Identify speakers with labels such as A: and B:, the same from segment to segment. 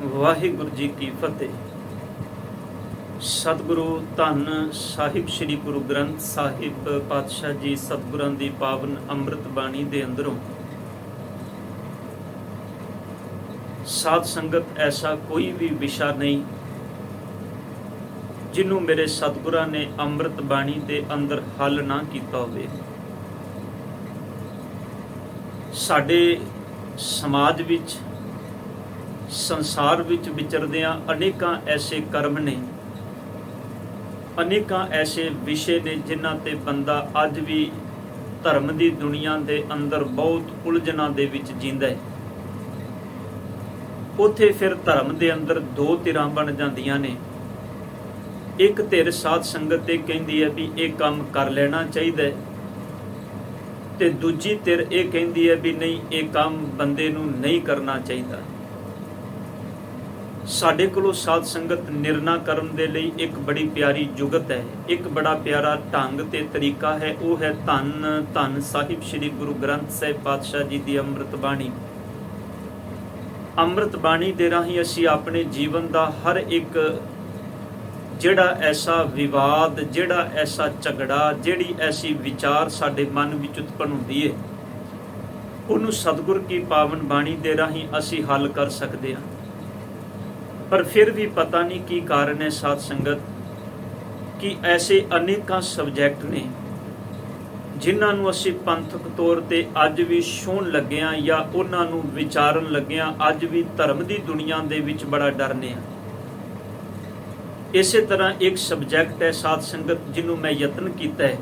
A: ਵਾਹਿਗੁਰੂ ਜੀ ਕੀ ਫਤਿਹ। ਸਤਿਗੁਰੂ ਧੰਨ ਸਾਹਿਬ ਸ੍ਰੀ ਗੁਰੂ ਗ੍ਰੰਥ ਸਾਹਿਬ ਪਾਤਸ਼ਾਹ ਜੀ ਸਤਿਗੁਰਾਂ ਦੀ ਪਾਵਨ ਅੰਮ੍ਰਿਤ ਬਾਣੀ ਦੇ ਅੰਦਰੋਂ ਸਾਧ ਸੰਗਤ ਐਸਾ ਕੋਈ ਵੀ ਵਿਸ਼ਾ ਨਹੀਂ ਜਿਹਨੂੰ ਮੇਰੇ ਸਤਿਗੁਰਾਂ ਨੇ ਅੰਮ੍ਰਿਤ ਬਾਣੀ ਦੇ ਅੰਦਰ ਹੱਲ ਨਾ ਕੀਤਾ ਹੋਵੇ। ਸਾਡੇ ਸਮਾਜ ਵਿੱਚ ਸੰਸਾਰ ਵਿੱਚ ਵਿਚਰਦਿਆਂ ਅਨੇਕਾਂ ਐਸੇ ਕਰਮ ਨੇ, ਅਨੇਕਾਂ ਐਸੇ ਵਿਸ਼ੇ ਨੇ ਜਿਨ੍ਹਾਂ ਤੇ ਬੰਦਾ ਅੱਜ ਵੀ ਧਰਮ ਦੀ ਦੁਨੀਆ ਦੇ ਅੰਦਰ ਬਹੁਤ ਉਲਝਣਾਂ ਦੇ ਵਿੱਚ ਜੀਂਦਾ ਹੈ। ਉੱਥੇ ਫਿਰ ਧਰਮ ਦੇ ਅੰਦਰ ਦੋ ਧਿਰਾਂ ਬਣ ਜਾਂਦੀਆਂ ਨੇ। ਇੱਕ ਧਿਰ ਸਾਧ ਸੰਗਤ ਤੇ ਕਹਿੰਦੀ ਹੈ ਵੀ ਇਹ ਕੰਮ ਕਰ ਲੈਣਾ ਚਾਹੀਦਾ ਹੈ, ਤੇ ਦੂਜੀ ਧਿਰ ਇਹ ਕਹਿੰਦੀ ਹੈ ਵੀ ਨਹੀਂ, ਇਹ ਕੰਮ ਬੰਦੇ ਨੂੰ ਨਹੀਂ ਕਰਨਾ ਚਾਹੀਦਾ। ਸਾਡੇ ਕੋਲੋਂ ਸਾਧ ਸੰਗਤ ਨਿਰਣਾ ਕਰਨ ਦੇ ਲਈ ਇੱਕ ਬੜੀ ਪਿਆਰੀ ਜੁਗਤ ਹੈ, ਇੱਕ ਬੜਾ ਪਿਆਰਾ ਢੰਗ ਤੇ ਤਰੀਕਾ ਹੈ। ਉਹ ਹੈ ਧੰਨ ਧੰਨ ਸਾਹਿਬ ਸ੍ਰੀ ਗੁਰੂ ਗ੍ਰੰਥ ਸਾਹਿਬ ਪਾਤਸ਼ਾਹ ਜੀ ਦੀ ਅੰਮ੍ਰਿਤ ਬਾਣੀ। ਅੰਮ੍ਰਿਤ ਬਾਣੀ ਦੇ ਰਾਹੀਂ ਅਸੀਂ ਆਪਣੇ ਜੀਵਨ ਦਾ ਹਰ ਇੱਕ ਜਿਹੜਾ ਐਸਾ ਵਿਵਾਦ, ਜਿਹੜਾ ਐਸਾ ਝਗੜਾ, ਜਿਹੜੀ ਐਸੀ ਵਿਚਾਰ ਸਾਡੇ ਮਨ ਵਿੱਚ ਉਤਪੰਨ ਹੁੰਦੀ ਹੈ, ਉਹਨੂੰ ਸਤਿਗੁਰ ਕੀ ਪਾਵਨ ਬਾਣੀ ਦੇ ਰਾਹੀਂ ਅਸੀਂ ਹੱਲ ਕਰ ਸਕਦੇ ਹਾਂ। ਪਰ ਫਿਰ ਵੀ ਪਤਾ ਨਹੀਂ ਕੀ ਕਾਰਨ ਹੈ ਸਾਧ ਸੰਗਤ ਕਿ ਐਸੇ ਅਨੇਕਾਂ ਸਬਜੈਕਟ ਨੇ ਜਿਨ੍ਹਾਂ ਨੂੰ ਅਸੀਂ ਪੰਥਕ ਤੌਰ ਤੇ ਅੱਜ ਵੀ ਛੂਹਣ ਲੱਗਿਆਂ ਜਾਂ ਉਹਨਾਂ ਨੂੰ ਵਿਚਾਰਨ ਲੱਗਿਆਂ ਅੱਜ ਵੀ ਧਰਮ ਦੀ ਦੁਨੀਆ ਦੇ ਵਿੱਚ ਬੜਾ ਡਰਨੇ ਆ। ਇਸੇ ਤਰ੍ਹਾਂ ਇੱਕ ਸਬਜੈਕਟ ਹੈ ਸਾਧ ਸੰਗਤ ਜਿਹਨੂੰ ਮੈਂ ਯਤਨ ਕੀਤਾ ਹੈ।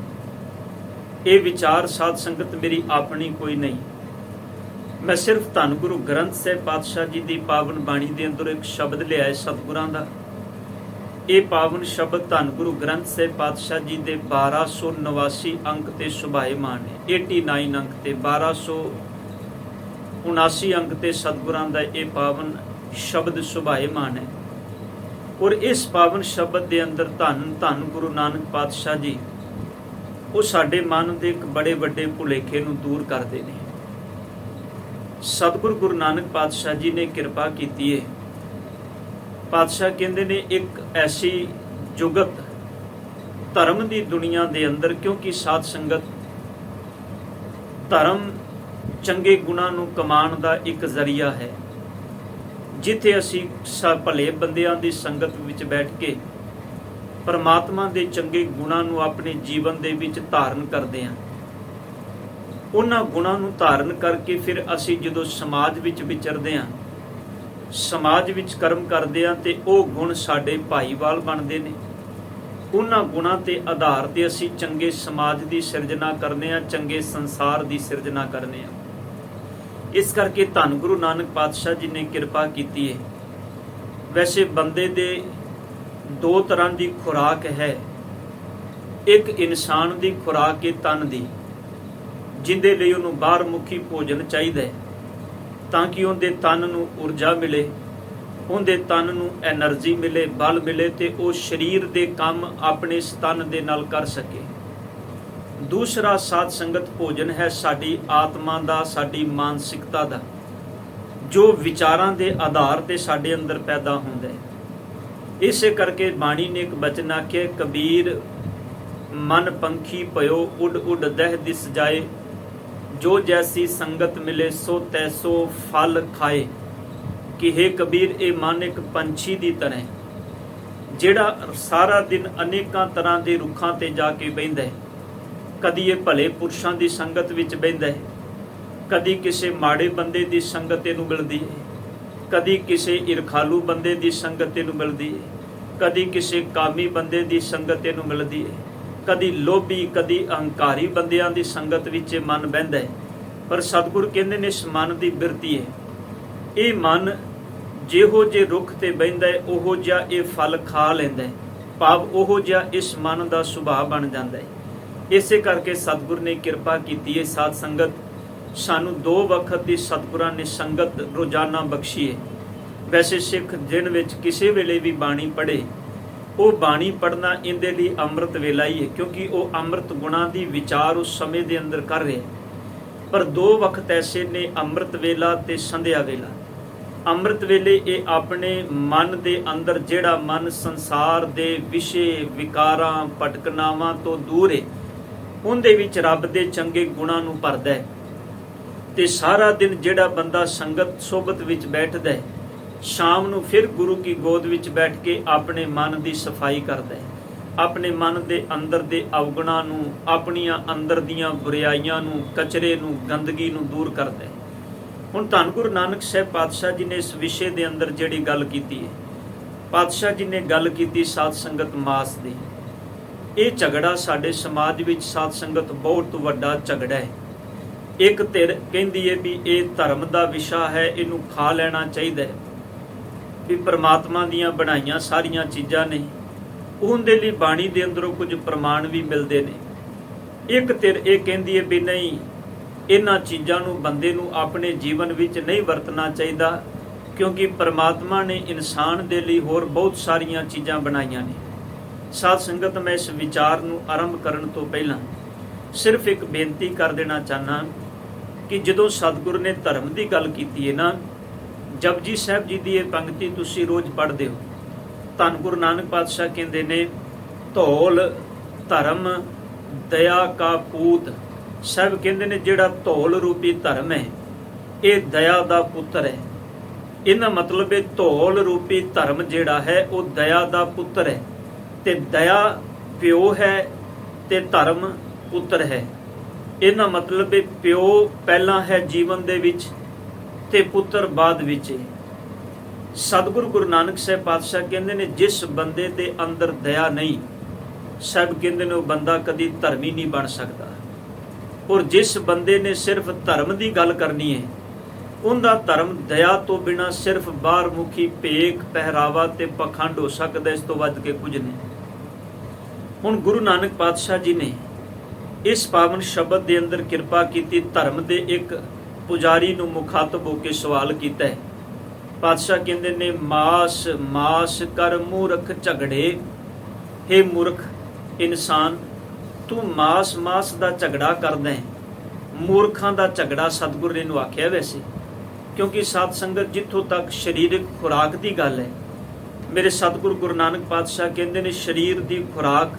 A: ਇਹ ਵਿਚਾਰ ਸਾਧ ਸੰਗਤ ਮੇਰੀ ਆਪਣੀ ਕੋਈ ਨਹੀਂ, ਮੈਂ ਸਿਰਫ ਧੰਨ ਗੁਰੂ ਗ੍ਰੰਥ ਸਾਹਿਬ ਪਾਤਸ਼ਾਹ ਜੀ ਦੀ ਪਾਵਨ ਬਾਣੀ ਦੇ ਅੰਦਰ ਇੱਕ ਸ਼ਬਦ ਲਿਆ ਹੈ ਸਤਿਗੁਰਾਂ ਦਾ। ਇਹ ਪਾਵਨ ਸ਼ਬਦ ਧੰਨ ਗੁਰੂ ਗ੍ਰੰਥ ਸਾਹਿਬ ਪਾਤਸ਼ਾਹ ਜੀ ਦੇ 1289 ਅੰਕ ਤੇ ਸੁਭਾਏਮਾਨ ਹੈ। 89 ਅੰਕ ਤੇ 1279 ਅੰਕ ਤੇ ਸਤਿਗੁਰਾਂ ਦਾ ਇਹ ਪਾਵਨ ਸ਼ਬਦ ਸੁਭਾਏਮਾਨ ਹੈ। ਔਰ ਇਸ ਪਾਵਨ ਸ਼ਬਦ ਦੇ ਅੰਦਰ ਧੰਨ ਧੰਨ ਗੁਰੂ ਨਾਨਕ ਪਾਤਸ਼ਾਹ ਜੀ ਉਹ ਸਾਡੇ ਮਨ ਦੇ ਇੱਕ ਬੜੇ ਵੱਡੇ ਭੁਲੇਖੇ ਨੂੰ ਦੂਰ ਕਰਦੇ ਨੇ। ਸਤਿਗੁਰ ਗੁਰੂ ਨਾਨਕ ਪਾਤਸ਼ਾਹ ਜੀ ਨੇ ਕਿਰਪਾ ਕੀਤੀ ਹੈ। ਪਾਤਸ਼ਾਹ ਕਹਿੰਦੇ ਨੇ ਇੱਕ ਐਸੀ ਜੁਗਤ ਧਰਮ ਦੀ ਦੁਨੀਆ ਦੇ ਅੰਦਰ, ਕਿਉਂਕਿ ਸਾਧ ਸੰਗਤ ਧਰਮ ਚੰਗੇ ਗੁਣਾਂ ਨੂੰ ਕਮਾਉਣ ਦਾ ਇੱਕ ਜ਼ਰੀਆ ਹੈ, ਜਿੱਥੇ ਅਸੀਂ ਭਲੇ ਬੰਦਿਆਂ ਦੀ ਸੰਗਤ ਵਿੱਚ ਬੈਠ ਕੇ ਪਰਮਾਤਮਾ ਦੇ ਚੰਗੇ ਗੁਣਾਂ ਨੂੰ ਆਪਣੇ ਜੀਵਨ ਦੇ ਵਿੱਚ ਧਾਰਨ ਕਰਦੇ ਹਾਂ। ਉਹਨਾਂ ਗੁਣਾਂ ਨੂੰ ਧਾਰਨ ਕਰਕੇ ਫਿਰ ਅਸੀਂ ਜਦੋਂ ਸਮਾਜ ਵਿੱਚ ਵਿਚਰਦੇ ਹਾਂ, ਸਮਾਜ ਵਿੱਚ ਕਰਮ ਕਰਦੇ ਹਾਂ, ਤੇ ਉਹ ਗੁਣ ਸਾਡੇ ਭਾਈਵਾਲ ਬਣਦੇ ਨੇ। ਉਹਨਾਂ ਗੁਣਾਂ ਤੇ ਆਧਾਰ ਤੇ ਅਸੀਂ ਚੰਗੇ ਸਮਾਜ ਦੀ ਸਿਰਜਣਾ ਕਰਨੇ ਆ, ਚੰਗੇ ਸੰਸਾਰ ਦੀ ਸਿਰਜਣਾ ਕਰਨੇ ਆ। ਇਸ ਕਰਕੇ ਧੰਨ ਗੁਰੂ ਨਾਨਕ ਪਾਤਸ਼ਾਹ ਜੀ ਨੇ ਕਿਰਪਾ ਕੀਤੀ ਹੈ। ਵੈਸੇ ਬੰਦੇ ਦੇ ਦੋ ਤਰ੍ਹਾਂ ਦੀ ਖੁਰਾਕ ਹੈ। ਇੱਕ ਇਨਸਾਨ ਦੀ ਖੁਰਾਕ ਹੈ ਤਨ ਦੀ, ਜਿੰਦੇ ਲਈ ਉਹਨੂੰ ਬਾਹਰ ਮੁਖੀ ਭੋਜਨ ਚਾਹੀਦਾ ਹੈ ਤਾਂ ਕਿ ਉਹਦੇ ਤਨ ਨੂੰ ਊਰਜਾ ਮਿਲੇ, ਉਹਦੇ ਤਨ ਨੂੰ ਐਨਰਜੀ ਮਿਲੇ, ਬਲ ਮਿਲੇ, ਤੇ ਉਹ ਸਰੀਰ ਦੇ ਕੰਮ ਆਪਣੇ ਤਨ ਦੇ ਨਾਲ ਕਰ ਸਕੇ। ਦੂਸਰਾ ਸਾਧ ਸੰਗਤ ਭੋਜਨ ਹੈ ਸਾਡੀ ਆਤਮਾ ਦਾ, ਸਾਡੀ ਮਾਨਸਿਕਤਾ ਦਾ, ਜੋ ਵਿਚਾਰਾਂ ਦੇ ਆਧਾਰ ਤੇ ਸਾਡੇ ਅੰਦਰ ਪੈਦਾ ਹੁੰਦਾ ਹੈ। ਇਸੇ ਕਰਕੇ ਬਾਣੀ ਨੇ ਇੱਕ ਬਚਨ ਆਖਿਆ, ਕਬੀਰ ਮਨ ਪੰਖੀ ਭਇਓ ਉੱਡ ਉੱਡ ਦਹਿ ਦਿਸ ਜਾਏ, ਜੋ ਜੈਸੀ ਸੰਗਤ ਮਿਲੇ ਸੋ ਤੈਸੋ ਫਲ ਖਾਏ। ਕਿ ਹੇ ਕਬੀਰ, ਇਹ ਮਨ ਇੱਕ ਪੰਛੀ ਦੀ ਤਰ੍ਹਾਂ ਜਿਹੜਾ ਸਾਰਾ ਦਿਨ ਅਨੇਕਾਂ ਤਰ੍ਹਾਂ ਦੇ ਰੁੱਖਾਂ ਤੇ ਜਾ ਕੇ ਬਹਿੰਦਾ ਹੈ। ਕਦੀ ਇਹ ਭਲੇ ਪੁਰਸ਼ਾਂ ਦੀ ਸੰਗਤ ਵਿੱਚ ਬਹਿੰਦਾ ਹੈ, ਕਦੀ ਕਿਸੇ ਮਾੜੇ ਬੰਦੇ ਦੀ ਸੰਗਤ ਇਹਨੂੰ ਮਿਲਦੀ ਹੈ, ਕਦੀ ਕਿਸੇ ਈਰਖਾਲੂ ਬੰਦੇ ਦੀ ਸੰਗਤ ਇਹਨੂੰ ਮਿਲਦੀ ਹੈ, ਕਦੀ ਕਿਸੇ ਕਾਮੀ ਬੰਦੇ ਦੀ ਸੰਗਤ ਇਹਨੂੰ ਮਿਲਦੀ ਹੈ, ਕਦੀ ਲੋਭੀ, ਕਦੀ ਅਹੰਕਾਰੀ ਬੰਦਿਆਂ ਦੀ ਸੰਗਤ ਵਿੱਚ ਇਹ ਮਨ ਬਹਿੰਦਾ ਹੈ। ਪਰ ਸਤਿਗੁਰ ਕਹਿੰਦੇ ਨੇ ਇਸ ਮਨ ਦੀ ਬਿਰਤੀ ਹੈ। ਇਹ ਮਨ ਜਿਹੋ ਜੇ ਰੁੱਖ ਤੇ ਬਹਿੰਦਾ ਹੈ ਉਹੋ ਜਿਹਾ ਇਹ ਫਲ ਖਾ ਲੈਂਦਾ ਹੈ, ਭਾਵ ਉਹੋ ਜਿਹਾ ਇਸ ਮਨ ਦਾ ਸੁਭਾਅ ਬਣ ਜਾਂਦਾ ਹੈ। ਇਸੇ ਕਰਕੇ ਸਤਿਗੁਰ ਨੇ ਕਿਰਪਾ ਕੀਤੀ ਹੈ। ਸਾਧ ਸੰਗਤ ਸਾਨੂੰ 2 ਵਕਤ ਦੀ ਸਤਿਗੁਰਾਂ ਨੇ ਸੰਗਤ ਰੋਜ਼ਾਨਾ ਬਖਸ਼ੀ ਹੈ। ਵੈਸੇ ਸਿੱਖ ਦਿਨ ਵਿੱਚ ਕਿਸੇ ਵੇਲੇ ਵੀ ਬਾਣੀ ਪੜ੍ਹੇ, ਉਹ ਬਾਣੀ ਪੜ੍ਹਨਾ ਇਹਦੇ ਲਈ ਅੰਮ੍ਰਿਤ ਵੇਲਾ ਹੀ ਹੈ, ਕਿਉਂਕਿ ਉਹ ਅੰਮ੍ਰਿਤ ਗੁਣਾਂ ਦੀ ਵਿਚਾਰ ਉਸ ਸਮੇਂ ਦੇ ਅੰਦਰ ਕਰ ਰਿਹਾ। ਪਰ 2 ਵਕਤ ਐਸੇ ਨੇ, ਅੰਮ੍ਰਿਤ ਵੇਲਾ ਤੇ ਸੰਧਿਆ ਵੇਲਾ। ਅੰਮ੍ਰਿਤ ਵੇਲੇ ਇਹ ਆਪਣੇ ਮਨ ਦੇ ਅੰਦਰ ਜਿਹੜਾ ਮਨ ਸੰਸਾਰ ਦੇ ਵਿਸ਼ੇ ਵਿਕਾਰਾਂ ਭਟਕਨਾਵਾਂ ਤੋਂ ਦੂਰ ਹੈ, ਉਹਦੇ ਵਿੱਚ ਰੱਬ ਦੇ ਚੰਗੇ ਗੁਣਾਂ ਨੂੰ ਭਰਦਾ ਹੈ। ਤੇ ਸਾਰਾ ਦਿਨ ਜਿਹੜਾ ਬੰਦਾ ਸੰਗਤ ਸੋਬਤ ਵਿੱਚ ਬੈਠਦਾ ਹੈ, ਸ਼ਾਮ ਨੂੰ ਫਿਰ ਗੁਰੂ ਕੀ ਗੋਦ ਵਿੱਚ ਬੈਠ ਕੇ ਆਪਣੇ ਮਨ ਦੀ ਸਫਾਈ ਕਰਦਾ ਹੈ, ਆਪਣੇ ਮਨ ਦੇ ਅੰਦਰ ਦੇ ਅਵਗੁਣਾਂ ਨੂੰ, ਆਪਣੀਆਂ ਅੰਦਰ ਦੀਆਂ ਬੁਰਾਈਆਂ ਨੂੰ, ਕਚਰੇ ਨੂੰ, ਗੰਦਗੀ ਨੂੰ ਦੂਰ ਕਰਦਾ ਹੈ। ਹੁਣ ਧੰਨ ਗੁਰੂ ਨਾਨਕ ਸਾਹਿਬ ਪਾਤਸ਼ਾਹ ਜੀ ਨੇ ਇਸ ਵਿਸ਼ੇ ਦੇ ਅੰਦਰ ਜਿਹੜੀ ਗੱਲ ਕੀਤੀ ਹੈ, ਪਾਤਸ਼ਾਹ ਜੀ ਨੇ ਗੱਲ ਕੀਤੀ ਸਾਧ ਸੰਗਤ ਮਾਸ ਦੀ। ਇਹ ਝਗੜਾ ਸਾਡੇ ਸਮਾਜ ਵਿੱਚ ਸਾਧ ਸੰਗਤ ਬਹੁਤ ਵੱਡਾ ਝਗੜਾ ਹੈ। ਇੱਕ ਧਿਰ ਕਹਿੰਦੀ ਹੈ ਵੀ ਇਹ ਧਰਮ ਦਾ ਵਿਸ਼ਾ ਹੈ, ਇਹਨੂੰ ਖਾ ਲੈਣਾ ਚਾਹੀਦਾ ਹੈ, ਵੀ ਪਰਮਾਤਮਾ ਦੀਆਂ ਬਣਾਈਆਂ ਸਾਰੀਆਂ ਚੀਜ਼ਾਂ ਨੇ, ਉਹਦੇ ਲਈ ਬਾਣੀ ਦੇ ਅੰਦਰੋਂ ਕੁਝ ਪ੍ਰਮਾਣ ਵੀ ਮਿਲਦੇ ਨੇ। ਇੱਕ ਧਿਰ ਇਹ ਕਹਿੰਦੀ ਹੈ ਵੀ ਨਹੀਂ, ਇਹਨਾਂ ਚੀਜ਼ਾਂ ਨੂੰ ਬੰਦੇ ਨੂੰ ਆਪਣੇ ਜੀਵਨ ਵਿੱਚ ਨਹੀਂ ਵਰਤਣਾ ਚਾਹੀਦਾ, ਕਿਉਂਕਿ ਪਰਮਾਤਮਾ ਨੇ ਇਨਸਾਨ ਦੇ ਲਈ ਹੋਰ ਬਹੁਤ ਸਾਰੀਆਂ ਚੀਜ਼ਾਂ ਬਣਾਈਆਂ ਨੇ। ਸਾਧ ਸੰਗਤ, ਮੈਂ ਇਸ ਵਿਚਾਰ ਨੂੰ ਆਰੰਭ ਕਰਨ ਤੋਂ ਪਹਿਲਾਂ ਸਿਰਫ ਇੱਕ ਬੇਨਤੀ ਕਰ ਦੇਣਾ ਚਾਹਨਾ ਕਿ ਜਦੋਂ ਸਤਿਗੁਰੂ ਨੇ ਧਰਮ ਦੀ ਗੱਲ ਕੀਤੀ ਹੈ ਨਾ, ਜਪਜੀ ਸਾਹਿਬ ਜੀ ਦੀ ਇਹ ਪੰਕਤੀ ਤੁਸੀਂ ਰੋਜ਼ ਪੜ੍ਹਦੇ ਹੋ। ਧੰਨ ਗੁਰੂ ਨਾਨਕ ਪਾਤਸ਼ਾਹ ਕਹਿੰਦੇ ਨੇ, ਧੌਲ ਧਰਮ ਦਇਆ ਕਾ ਪੂਤ। ਸਾਹਿਬ ਕਹਿੰਦੇ ਨੇ ਜਿਹੜਾ ਧੌਲ ਰੂਪੀ ਧਰਮ ਹੈ, ਇਹ ਦਇਆ ਦਾ ਪੁੱਤਰ ਹੈ। ਇਹਨਾਂ ਮਤਲਬ ਇਹ ਧੌਲ ਰੂਪੀ ਧਰਮ ਜਿਹੜਾ ਹੈ ਉਹ ਦਇਆ ਦਾ ਪੁੱਤਰ ਹੈ, ਤੇ ਦਇਆ ਪਿਓ ਹੈ ਤੇ ਧਰਮ ਪੁੱਤਰ ਹੈ। ਇਹਨਾਂ ਮਤਲਬ ਇਹ ਪਿਓ ਪਹਿਲਾਂ ਹੈ ਜੀਵਨ ਦੇ ਵਿੱਚ ਤੇ ਪੁੱਤਰ ਬਾਅਦ ਵਿੱਚ। ਸਤਿਗੁਰੂ ਗੁਰੂ ਨਾਨਕ ਸਾਹਿਬ ਪਾਤਸ਼ਾਹ ਕਹਿੰਦੇ ਨੇ, ਜਿਸ ਬੰਦੇ ਦੇ ਅੰਦਰ ਦਇਆ ਨਹੀਂ, ਸਾਹਿਬ ਕਹਿੰਦੇ ਨੇ ਉਹ ਬੰਦਾ ਕਦੀ ਧਰਮੀ ਨਹੀਂ ਬਣ ਸਕਦਾ। ਔਰ ਜਿਸ ਬੰਦੇ ਨੇ ਸਿਰਫ ਧਰਮ ਦੀ ਗੱਲ ਕਰਨੀ ਹੈ, ਉਹਦਾ ਧਰਮ ਦਇਆ ਤੋਂ ਬਿਨਾਂ ਸਿਰਫ ਬਾਹਰਮੁਖੀ ਭੇਖ ਪਹਿਰਾਵਾ ਤੇ ਪਖੰਡ ਹੋ ਸਕਦਾ, ਇਸ ਤੋਂ ਵੱਧ ਕੇ ਕੁਝ ਨਹੀਂ। ਹੁਣ ਗੁਰੂ ਨਾਨਕ ਪਾਤਸ਼ਾਹ ਜੀ ਨੇ ਇਸ ਪਾਵਨ ਸ਼ਬਦ ਦੇ ਅੰਦਰ ਕਿਰਪਾ ਕੀਤੀ, ਧਰਮ ਦੇ ਇੱਕ ਪੁਜਾਰੀ ਨੂੰ ਮੁਖਾਤਬ ਹੋ ਕੇ ਸਵਾਲ ਕੀਤਾ ਹੈ। ਪਾਤਸ਼ਾਹ ਕਹਿੰਦੇ ਨੇ, ਮਾਸ ਮਾਸ ਕਰ ਮੂਰਖ ਝਗੜੇ। ਹੇ ਮੂਰਖ ਇਨਸਾਨ, ਤੂੰ ਮਾਸ ਮਾਸ ਦਾ ਝਗੜਾ ਕਰਦਾ ਹੈ। ਮੂਰਖਾਂ ਦਾ ਝਗੜਾ ਸਤਿਗੁਰੂ ਨੇ ਨੂੰ ਆਖਿਆ ਵੈਸੇ, ਕਿਉਂਕਿ ਸਾਧ ਸੰਗਤ ਜਿੱਥੋਂ ਤੱਕ ਸਰੀਰਕ ਖੁਰਾਕ ਦੀ ਗੱਲ ਹੈ, ਮੇਰੇ ਸਤਿਗੁਰੂ ਗੁਰੂ ਨਾਨਕ ਪਾਤਸ਼ਾਹ ਕਹਿੰਦੇ ਨੇ, ਸਰੀਰ ਦੀ ਖੁਰਾਕ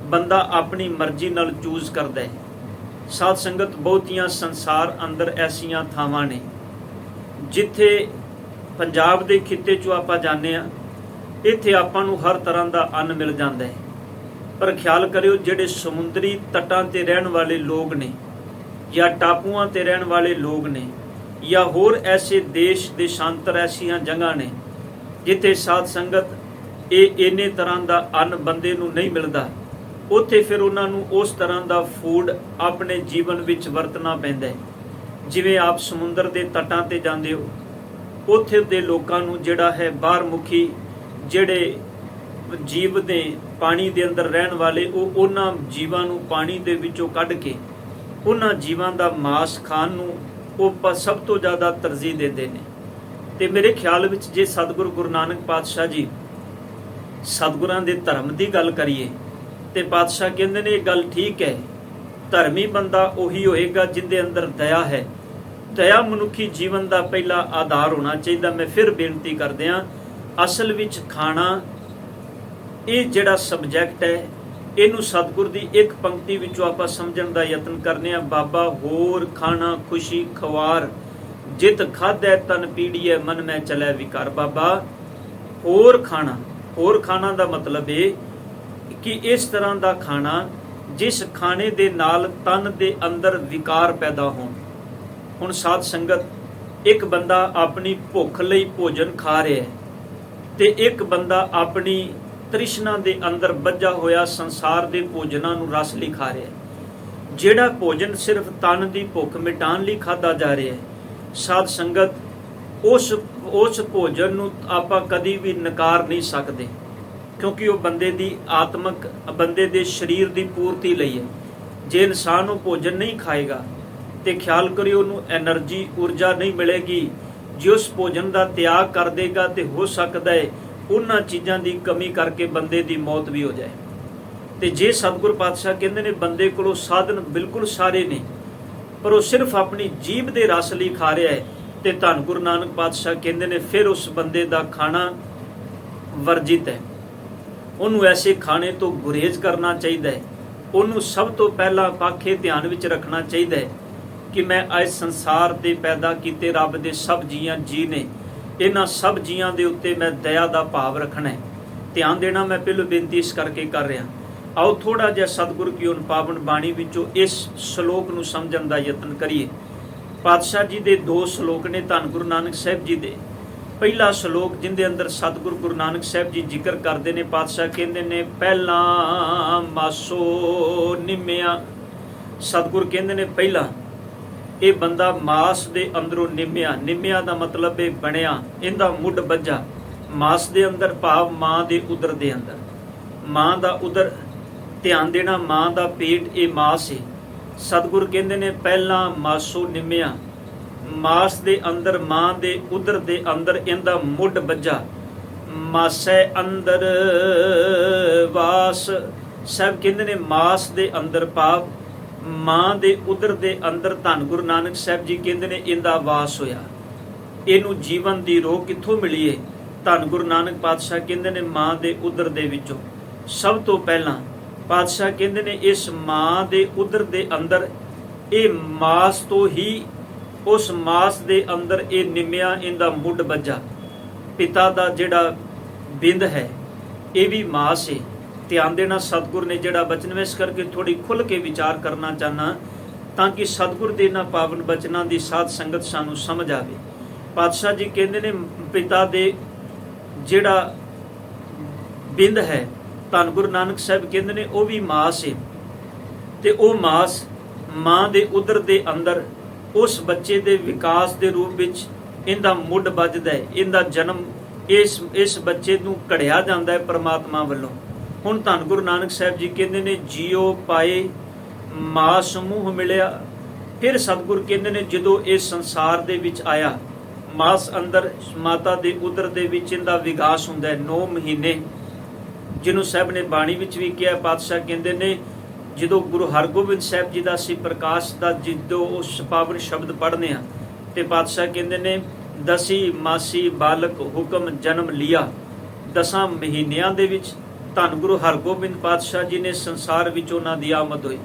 A: ਬੰਦਾ ਆਪਣੀ ਮਰਜ਼ੀ ਨਾਲ ਚੂਜ਼ ਕਰਦਾ ਹੈ। ਸਾਧ ਸੰਗਤ, ਬਹੁਤੀਆਂ ਸੰਸਾਰ ਅੰਦਰ ਐਸੀਆਂ ਥਾਵਾਂ ਨੇ ਜਿੱਥੇ ਪੰਜਾਬ ਦੇ ਖਿੱਤੇ 'ਚੋਂ ਆਪਾਂ ਜਾਂਦੇ ਹਾਂ, ਇੱਥੇ ਆਪਾਂ ਨੂੰ ਹਰ ਤਰ੍ਹਾਂ ਦਾ ਅੰਨ ਮਿਲ ਜਾਂਦਾ ਹੈ। ਪਰ ਖਿਆਲ ਕਰਿਓ, ਜਿਹੜੇ ਸਮੁੰਦਰੀ ਤੱਟਾਂ ਤੇ ਰਹਿਣ ਵਾਲੇ ਲੋਕ ਨੇ, ਜਾਂ ਟਾਪੂਆਂ ਤੇ ਰਹਿਣ ਵਾਲੇ ਲੋਕ ਨੇ, ਜਾਂ ਹੋਰ ਐਸੇ ਦੇਸ਼ ਦੇਸ਼ਾਂਤਰ ਐਸੀਆਂ ਜਗ੍ਹਾ ਨੇ ਜਿੱਥੇ ਸਾਧ ਸੰਗਤ ਇਹ ਇੰਨੇ ਤਰ੍ਹਾਂ ਦਾ ਅੰਨ ਬੰਦੇ ਨੂੰ ਨਹੀਂ ਮਿਲਦਾ, ਉੱਥੇ ਫਿਰ ਉਹਨਾਂ ਨੂੰ ਉਸ ਤਰ੍ਹਾਂ ਦਾ ਫੂਡ ਆਪਣੇ ਜੀਵਨ ਵਿੱਚ ਵਰਤਣਾ ਪੈਂਦਾ ਹੈ। ਜਿਵੇਂ ਆਪ ਸਮੁੰਦਰ ਦੇ ਤੱਟਾਂ ਤੇ ਜਾਂਦੇ ਹੋ, ਉੱਥੇ ਦੇ ਲੋਕਾਂ ਨੂੰ ਜਿਹੜਾ ਹੈ ਬਾਹਰਮੁਖੀ ਜਿਹੜੇ ਜੀਵ ਦੇ ਪਾਣੀ ਦੇ ਅੰਦਰ ਰਹਿਣ ਵਾਲੇ, ਉਹ ਉਹਨਾਂ ਜੀਵਾਂ ਨੂੰ ਪਾਣੀ ਦੇ ਵਿੱਚੋਂ ਕੱਢ ਕੇ ਉਹਨਾਂ ਜੀਵਾਂ ਦਾ ਮਾਸ ਖਾਣ ਨੂੰ ਉਹ ਸਭ ਤੋਂ ਜ਼ਿਆਦਾ ਤਰਜੀਹ ਦਿੰਦੇ ਨੇ। ਤੇ ਮੇਰੇ ਖਿਆਲ ਵਿੱਚ ਜੇ ਸਤਿਗੁਰੂ ਗੁਰੂ ਨਾਨਕ ਪਾਤਸ਼ਾਹ ਜੀ ਸਤਿਗੁਰਾਂ ਦੇ ਧਰਮ ਦੀ ਗੱਲ ਕਰੀਏ, ਤੇ ਪਾਤਸ਼ਾਹ ਕਹਿੰਦੇ ਨੇ ਇਹ ਗੱਲ ਠੀਕ ਹੈ, ਧਰਮੀ ਬੰਦਾ ਉਹੀ ਹੋਏਗਾ ਜਿਹਦੇ ਅੰਦਰ ਦਇਆ ਹੈ। ਦਇਆ ਮਨੁੱਖੀ ਜੀਵਨ ਦਾ ਪਹਿਲਾ ਆਧਾਰ ਹੋਣਾ ਚਾਹੀਦਾ। ਮੈਂ ਫਿਰ ਬੇਨਤੀ ਕਰਦਿਆਂ, ਅਸਲ ਵਿੱਚ ਖਾਣਾ ਇਹ ਜਿਹੜਾ ਸਬਜੈਕਟ ਹੈ, ਇਹਨੂੰ ਸਤਿਗੁਰ ਦੀ ਇੱਕ ਪੰਕਤੀ ਵਿੱਚੋਂ ਆਪਾਂ ਸਮਝਣ ਦਾ ਯਤਨ ਕਰਨੇ ਆ। ਬਾਬਾ ਹੋਰ ਖਾਣਾ ਖੁਸ਼ੀ ਖਵਾਰ, ਜਿਤ ਖਾਧੈ ਤਨ ਪੀੜੀਐ ਮਨ ਮੈਂ ਚਲੈ ਵਿਕਾਰ। ਬਾਬਾ ਹੋਰ ਖਾਣਾ ਦਾ ਮਤਲਬ ਇਹ ਕਿ ਇਸ ਤਰ੍ਹਾਂ ਦਾ ਖਾਣਾ ਜਿਸ ਖਾਣੇ ਦੇ ਨਾਲ ਤਨ ਦੇ ਅੰਦਰ ਵਿਕਾਰ ਪੈਦਾ ਹੋਣ। ਹੁਣ ਸਾਧ ਸੰਗਤ, ਇੱਕ ਬੰਦਾ ਆਪਣੀ ਭੁੱਖ ਲਈ ਭੋਜਨ ਖਾ ਰਿਹਾ ਹੈ, ਤੇ ਇੱਕ ਬੰਦਾ ਆਪਣੀ ਤ੍ਰਿਸ਼ਨਾ ਦੇ ਅੰਦਰ ਬੱਝਾ ਹੋਇਆ ਸੰਸਾਰ ਦੇ ਭੋਜਨਾਂ ਨੂੰ ਰਸ ਲਈ ਖਾ ਰਿਹਾ ਹੈ। ਜਿਹੜਾ ਭੋਜਨ ਸਿਰਫ ਤਨ ਦੀ ਭੁੱਖ ਮਿਟਾਉਣ ਲਈ ਖਾਧਾ ਜਾ ਰਿਹਾ ਹੈ, ਸਾਧ ਸੰਗਤ, ਉਸ ਭੋਜਨ ਨੂੰ ਆਪਾਂ ਕਦੀ ਵੀ ਨਕਾਰ ਨਹੀਂ ਸਕਦੇ, ਕਿਉਂਕਿ ਉਹ ਬੰਦੇ ਦੀ ਆਤਮਕ, ਬੰਦੇ ਦੇ ਸਰੀਰ ਦੀ ਪੂਰਤੀ ਲਈ ਹੈ। ਜੇ ਇਨਸਾਨ ਉਹ ਭੋਜਨ ਨਹੀਂ ਖਾਏਗਾ ਤੇ ਖਿਆਲ ਕਰਿਓ ਉਹਨੂੰ ਐਨਰਜੀ, ਊਰਜਾ ਨਹੀਂ ਮਿਲੇਗੀ। ਜੇ ਉਸ ਭੋਜਨ ਦਾ ਤਿਆਗ ਕਰ ਦੇਗਾ ਤੇ ਹੋ ਸਕਦਾ ਹੈ ਉਹਨਾਂ ਚੀਜ਼ਾਂ ਦੀ ਕਮੀ ਕਰਕੇ ਬੰਦੇ ਦੀ ਮੌਤ ਵੀ ਹੋ ਜਾਏ। ਤੇ ਜੇ ਸਤਿਗੁਰ ਪਾਤਸ਼ਾਹ ਕਹਿੰਦੇ ਨੇ ਬੰਦੇ ਕੋਲੋਂ ਸਾਧਨ ਬਿਲਕੁਲ ਸਾਰੇ ਨੇ, ਪਰ ਉਹ ਸਿਰਫ ਆਪਣੀ ਜੀਭ ਦੇ ਰਸ ਲਈ ਖਾ ਰਿਹਾ ਹੈ, ਤੇ ਧੰਨ ਗੁਰੂ ਨਾਨਕ ਪਾਤਸ਼ਾਹ ਕਹਿੰਦੇ ਨੇ ਫਿਰ ਉਸ ਬੰਦੇ ਦਾ ਖਾਣਾ ਵਰਜਿਤ ਹੈ। ਉਹਨੂੰ ਐਸੇ ਖਾਣੇ ਤੋਂ ਗੁਰੇਜ਼ ਕਰਨਾ ਚਾਹੀਦਾ ਹੈ। ਉਹਨੂੰ ਸਭ ਤੋਂ ਪਹਿਲਾਂ ਪਾਖੇ ਧਿਆਨ ਵਿੱਚ ਰੱਖਣਾ ਚਾਹੀਦਾ ਹੈ ਕਿ ਮੈਂ ਇਸ ਸੰਸਾਰ ਤੇ ਪੈਦਾ ਕੀਤੇ ਰੱਬ ਦੇ ਸਭ ਜੀ ਨੇ, ਇਹਨਾਂ ਸਭ ਜੀਆਂ ਦੇ ਉੱਤੇ ਮੈਂ ਦਇਆ ਦਾ ਭਾਵ ਰੱਖਣਾ ਹੈ। ਧਿਆਨ ਦੇਣਾ ਮੈਂ ਪਹਿਲੋਂ ਬੇਨਤੀ ਇਸ ਕਰਕੇ ਕਰ ਰਿਹਾ। ਆਓ ਥੋੜਾ ਜਿਹਾ ਸਤਿਗੁਰ ਕੀ ਉਨ ਪਾਵਨ ਬਾਣੀ ਵਿੱਚੋਂ ਇਸ ਸ਼ਲੋਕ ਨੂੰ ਸਮਝਣ ਦਾ ਯਤਨ ਕਰੀਏ। ਪਾਤਸ਼ਾਹ ਜੀ ਦੇ 2 ਸ਼ਲੋਕ ਨੇ ਧੰਨ ਗੁਰੂ ਨਾਨਕ ਸਾਹਿਬ ਜੀ ਦੇ। ਪਹਿਲਾ ਸ਼ਲੋਕ ਜਿੰਦੇ ਅੰਦਰ ਸਤਿਗੁਰੂ ਗੁਰੂ ਨਾਨਕ ਸਾਹਿਬ ਜੀ ਜ਼ਿਕਰ ਕਰਦੇ ਨੇ। ਪਾਤਸ਼ਾਹ ਕਹਿੰਦੇ ਨੇ ਪਹਿਲਾਂ ਮਾਸੋ ਨਿੰਮਿਆ। ਸਤਿਗੁਰ ਕਹਿੰਦੇ ਨੇ ਪਹਿਲਾਂ ਇਹ ਬੰਦਾ ਮਾਸ ਦੇ ਅੰਦਰੋਂ ਨਿੰਮਿਆ ਦਾ ਮਤਲਬ ਇਹ ਬਣਿਆ, ਇਹਦਾ ਮੁੱਢ ਬੱਝਾ। ਮਾਸ ਦੇ ਅੰਦਰ ਭਾਵ ਮਾਂ ਦੇ ਉਦਰ ਦੇ ਅੰਦਰ। ਮਾਂ ਦਾ ਉਦਰ, ਧਿਆਨ ਦੇਣਾ, ਮਾਂ ਦਾ ਪੇਟ ਇਹ ਮਾਸ ਹੈ। ਸਤਿਗੁਰ ਕਹਿੰਦੇ ਨੇ ਪਹਿਲਾਂ ਮਾਸੋ ਨਿੰਮਿਆ, ਮਾਸ ਦੇ ਅੰਦਰ, ਮਾਂ ਦੇ ਉਦਰ ਦੇ ਅੰਦਰ ਇਹਦਾ ਮੁੱਢ ਬੱਝਾ। ਮਾਸੈ ਅੰਦਰ ਵਾਸ। ਸਭ ਕਹਿੰਦੇ ਨੇ ਮਾਸ ਦੇ ਅੰਦਰ ਭਾਵ ਮਾਂ ਦੇ ਉਦਰ ਦੇ ਅੰਦਰ ਧੰਨ ਗੁਰੂ ਨਾਨਕ ਸਾਹਿਬ ਜੀ ਕਹਿੰਦੇ ਨੇ ਇਹਦਾ ਵਾਸ ਹੋਇਆ। ਇਹਨੂੰ ਜੀਵਨ ਦੀ ਰੋਹ ਕਿੱਥੋਂ ਮਿਲੀ ਹੈ? ਧੰਨ ਗੁਰੂ ਨਾਨਕ ਪਾਤਸ਼ਾਹ ਕਹਿੰਦੇ ਨੇ ਮਾਂ ਦੇ ਉਦਰ ਦੇ ਵਿੱਚੋਂ। ਸਭ ਤੋਂ ਪਹਿਲਾਂ ਪਾਤਸ਼ਾਹ ਕਹਿੰਦੇ ਨੇ ਇਸ ਮਾਂ ਦੇ ਉਦਰ ਦੇ ਅੰਦਰ ਇਹ ਮਾਸ ਤੋਂ ਹੀ, ਉਸ ਮਾਸ ਦੇ ਅੰਦਰ ਇਹ ਨਿੰਮਿਆ, ਇਹਦਾ ਮੁੱਢ ਬੱਝਾ। ਪਿਤਾ ਦਾ ਜਿਹੜਾ ਬਿੰਦ ਹੈ ਇਹ ਵੀ ਮਾਸ ਹੈ। ਧਿਆਨ ਦੇਣਾ, ਸਤਿਗੁਰ ਨੇ ਜਿਹੜਾ ਬਚਨ ਇਸ ਕਰਕੇ ਥੋੜੀ ਖੁੱਲ ਕੇ ਵਿਚਾਰ ਕਰਨਾ ਚਾਹਨਾ ਤਾਂ ਕਿ ਸਤਿਗੁਰ ਦੇ ਇਹਨਾਂ ਪਾਵਨ ਬਚਨਾਂ ਦੀ ਸਾਧ ਸੰਗਤ ਸਾਨੂੰ ਸਮਝ ਆਵੇ। ਪਾਤਸ਼ਾਹ ਜੀ ਕਹਿੰਦੇ ਨੇ ਪਿਤਾ ਦੇ ਜਿਹੜਾ ਬਿੰਦ ਹੈ, ਧੰਨ ਗੁਰੂ ਨਾਨਕ ਸਾਹਿਬ ਕਹਿੰਦੇ ਨੇ ਉਹ ਵੀ ਮਾਸ ਹੈ। ਤੇ ਉਹ ਮਾਸ ਮਾਂ ਦੇ ਉਦਰ ਦੇ ਅੰਦਰ ਉਸ ਬੱਚੇ ਦੇ ਵਿਕਾਸ ਦੇ ਰੂਪ ਵਿੱਚ ਇਹਦਾ ਮੁੱਢ ਵੱਜਦਾ ਹੈ। ਇਹਦਾ ਜਨਮ ਇਸ ਬੱਚੇ ਨੂੰ ਘੜਿਆ ਜਾਂਦਾ ਹੈ ਪਰਮਾਤਮਾ ਵੱਲੋਂ। ਹੁਣ ਧੰਨ ਗੁਰੂ ਨਾਨਕ ਸਾਹਿਬ ਜੀ ਕਹਿੰਦੇ ਨੇ ਜੀਓ ਪਾਏ ਮਾਸ ਮੂੰਹ ਮਿਲਿਆ। ਫਿਰ ਸਤਿਗੁਰ ਕਹਿੰਦੇ ਨੇ ਜਦੋਂ ਇਸ ਸੰਸਾਰ ਦੇ ਵਿੱਚ ਆਇਆ, ਮਾਸ ਅੰਦਰ ਮਾਤਾ ਦੇ ਉਦਰ ਦੇ ਵਿੱਚ ਇਹਦਾ ਵਿਕਾਸ ਹੁੰਦਾ ਹੈ 9 ਮਹੀਨੇ, ਜਿਹਨੂੰ ਸਾਹਿਬ ਨੇ ਬਾਣੀ ਵਿੱਚ ਵੀ ਕਿਹਾ। ਪਾਤਸ਼ਾਹ ਕਹਿੰਦੇ ਨੇ ਜਦੋਂ ਗੁਰੂ ਹਰਗੋਬਿੰਦ ਸਾਹਿਬ ਜੀ ਦਾ ਅਸੀਂ ਪ੍ਰਕਾਸ਼ ਦਾ ਜਦੋਂ ਉਸ ਪਾਵਨ ਸ਼ਬਦ ਪੜ੍ਹਨੇ ਆ ਤੇ ਪਾਤਸ਼ਾਹ ਕਹਿੰਦੇ ਨੇ ਦਸੀ ਮਾਸੀ ਬਾਲਕ ਹੁਕਮ ਜਨਮ ਲਿਆ। 10 ਮਹੀਨਿਆਂ ਦੇ ਵਿੱਚ ਧੰਨ ਗੁਰੂ ਹਰਗੋਬਿੰਦ ਪਾਤਸ਼ਾਹ ਜੀ ਨੇ ਸੰਸਾਰ ਵਿੱਚ ਉਹਨਾਂ ਦੀ ਆਮਦ ਹੋਈ।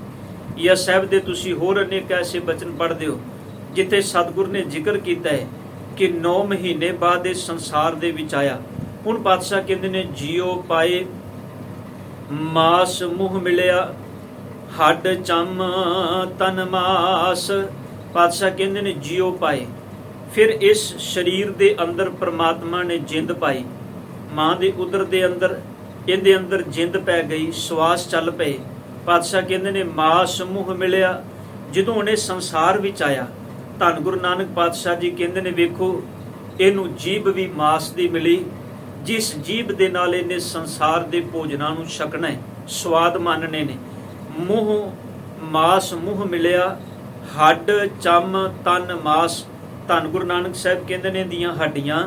A: ਇਹ ਸਾਹਿਬ ਦੇ ਤੁਸੀਂ ਹੋਰ ਅਨੇਕ ਐਸੇ ਬਚਨ ਪੜ੍ਹਦੇ ਹੋ ਜਿੱਥੇ ਸਤਿਗੁਰ ਨੇ ਜ਼ਿਕਰ ਕੀਤਾ ਹੈ ਕਿ 9 ਮਹੀਨੇ ਬਾਅਦ ਇਸ ਸੰਸਾਰ ਦੇ ਵਿੱਚ ਆਇਆ। ਹੁਣ ਪਾਤਸ਼ਾਹ ਕਹਿੰਦੇ ਨੇ ਜੀਓ ਪਾਏ ਮਾਸ ਮੂੰਹ ਮਿਲਿਆ, ਹੱਡ ਚੰਮ ਤਨ ਮਾਸ। ਪਾਤਸ਼ਾਹ ਕਹਿੰਦੇ ਨੇ ਜੀਓ ਪਾਏ, ਫਿਰ ਇਸ ਸਰੀਰ ਦੇ ਅੰਦਰ ਪ੍ਰਮਾਤਮਾ ਨੇ ਜਿੰਦ ਪਾਈ। ਮਾਂ ਦੇ ਉਦਰ ਦੇ ਅੰਦਰ ਇਹਦੇ ਅੰਦਰ ਜਿੰਦ ਪੈ ਗਈ, ਸਵਾਸ ਚੱਲ ਪਏ। ਪਾਤਸ਼ਾਹ ਕਹਿੰਦੇ ਨੇ ਮਾਸ ਮੂੰਹ ਮਿਲਿਆ। ਜਦੋਂ ਉਹਨੇ ਸੰਸਾਰ ਵਿੱਚ ਆਇਆ, ਧੰਨ ਗੁਰੂ ਨਾਨਕ ਪਾਤਸ਼ਾਹ ਜੀ ਕਹਿੰਦੇ ਨੇ ਵੇਖੋ ਇਹਨੂੰ ਜੀਭ ਵੀ ਮਾਸ ਦੀ ਮਿਲੀ, ਜਿਸ ਜੀਭ ਦੇ ਨਾਲ ਇਹਨੇ ਸੰਸਾਰ ਦੇ ਭੋਜਨਾਂ ਨੂੰ ਛਕਣਾ ਹੈ, ਸਵਾਦ ਮਾਨਣੇ ਨੇ। ਮੂੰਹ ਮਾਸ ਮੂੰਹ ਮਿਲਿਆ, ਹੱਡ ਚੰਮ ਤਨ ਮਾਸ। ਧੰਨ ਗੁਰੂ ਨਾਨਕ ਸਾਹਿਬ ਕਹਿੰਦੇ ਨੇ ਇਹਦੀਆਂ ਹੱਡੀਆਂ,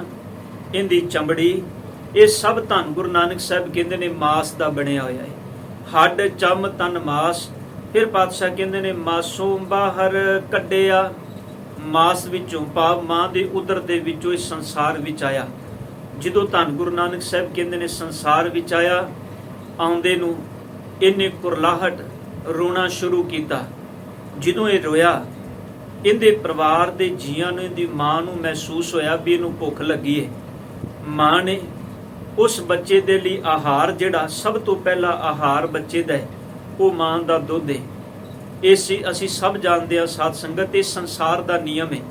A: ਇਹਦੀ ਚਮੜੀ, ਇਹ ਸਭ ਧੰਨ ਗੁਰੂ ਨਾਨਕ ਸਾਹਿਬ ਕਹਿੰਦੇ ਨੇ ਮਾਸ ਦਾ ਬਣਿਆ ਹੋਇਆ ਹੈ। ਹੱਡ ਚੰਮ ਤਨ ਮਾਸ। ਫਿਰ ਪਾਤਸ਼ਾਹ ਕਹਿੰਦੇ ਨੇ ਮਾਸੋਂ ਬਾਹਰ ਕੱਢਿਆ। ਮਾਸ ਵਿੱਚੋਂ ਭਾਵ ਮਾਂ ਦੇ ਉਦਰ ਦੇ ਵਿੱਚੋਂ ਇਸ ਸੰਸਾਰ ਵਿੱਚ ਆਇਆ। ਜਦੋਂ ਧੰਨ ਗੁਰੂ ਨਾਨਕ ਸਾਹਿਬ ਕਹਿੰਦੇ ਨੇ ਸੰਸਾਰ ਵਿੱਚ ਆਇਆ, ਆਉਂਦੇ ਨੂੰ ਇਹਨੇ ਕੁਰਲਾਹਟ ਰੋਣਾ ਸ਼ੁਰੂ ਕੀਤਾ। ਜਦੋਂ ਇਹ ਰੋਇਆ, ਇਹਦੇ ਪਰਿਵਾਰ ਦੇ ਜੀਆਂ ਨੂੰ, ਇਹਦੀ ਮਾਂ ਨੂੰ ਮਹਿਸੂਸ ਹੋਇਆ ਵੀ ਇਹਨੂੰ ਭੁੱਖ ਲੱਗੀ ਹੈ। ਮਾਂ ਨੇ ਉਸ ਬੱਚੇ ਦੇ ਲਈ ਆਹਾਰ, ਜਿਹੜਾ ਸਭ ਤੋਂ ਪਹਿਲਾ ਆਹਾਰ ਬੱਚੇ ਦਾ ਹੈ, ਉਹ ਮਾਂ ਦਾ ਦੁੱਧ ਹੈ। ਅਸੀਂ ਸਭ ਜਾਣਦੇ ਹਾਂ ਸਾਧ ਸੰਗਤ, ਇਹ ਸੰਸਾਰ ਦਾ ਨਿਯਮ ਹੈ।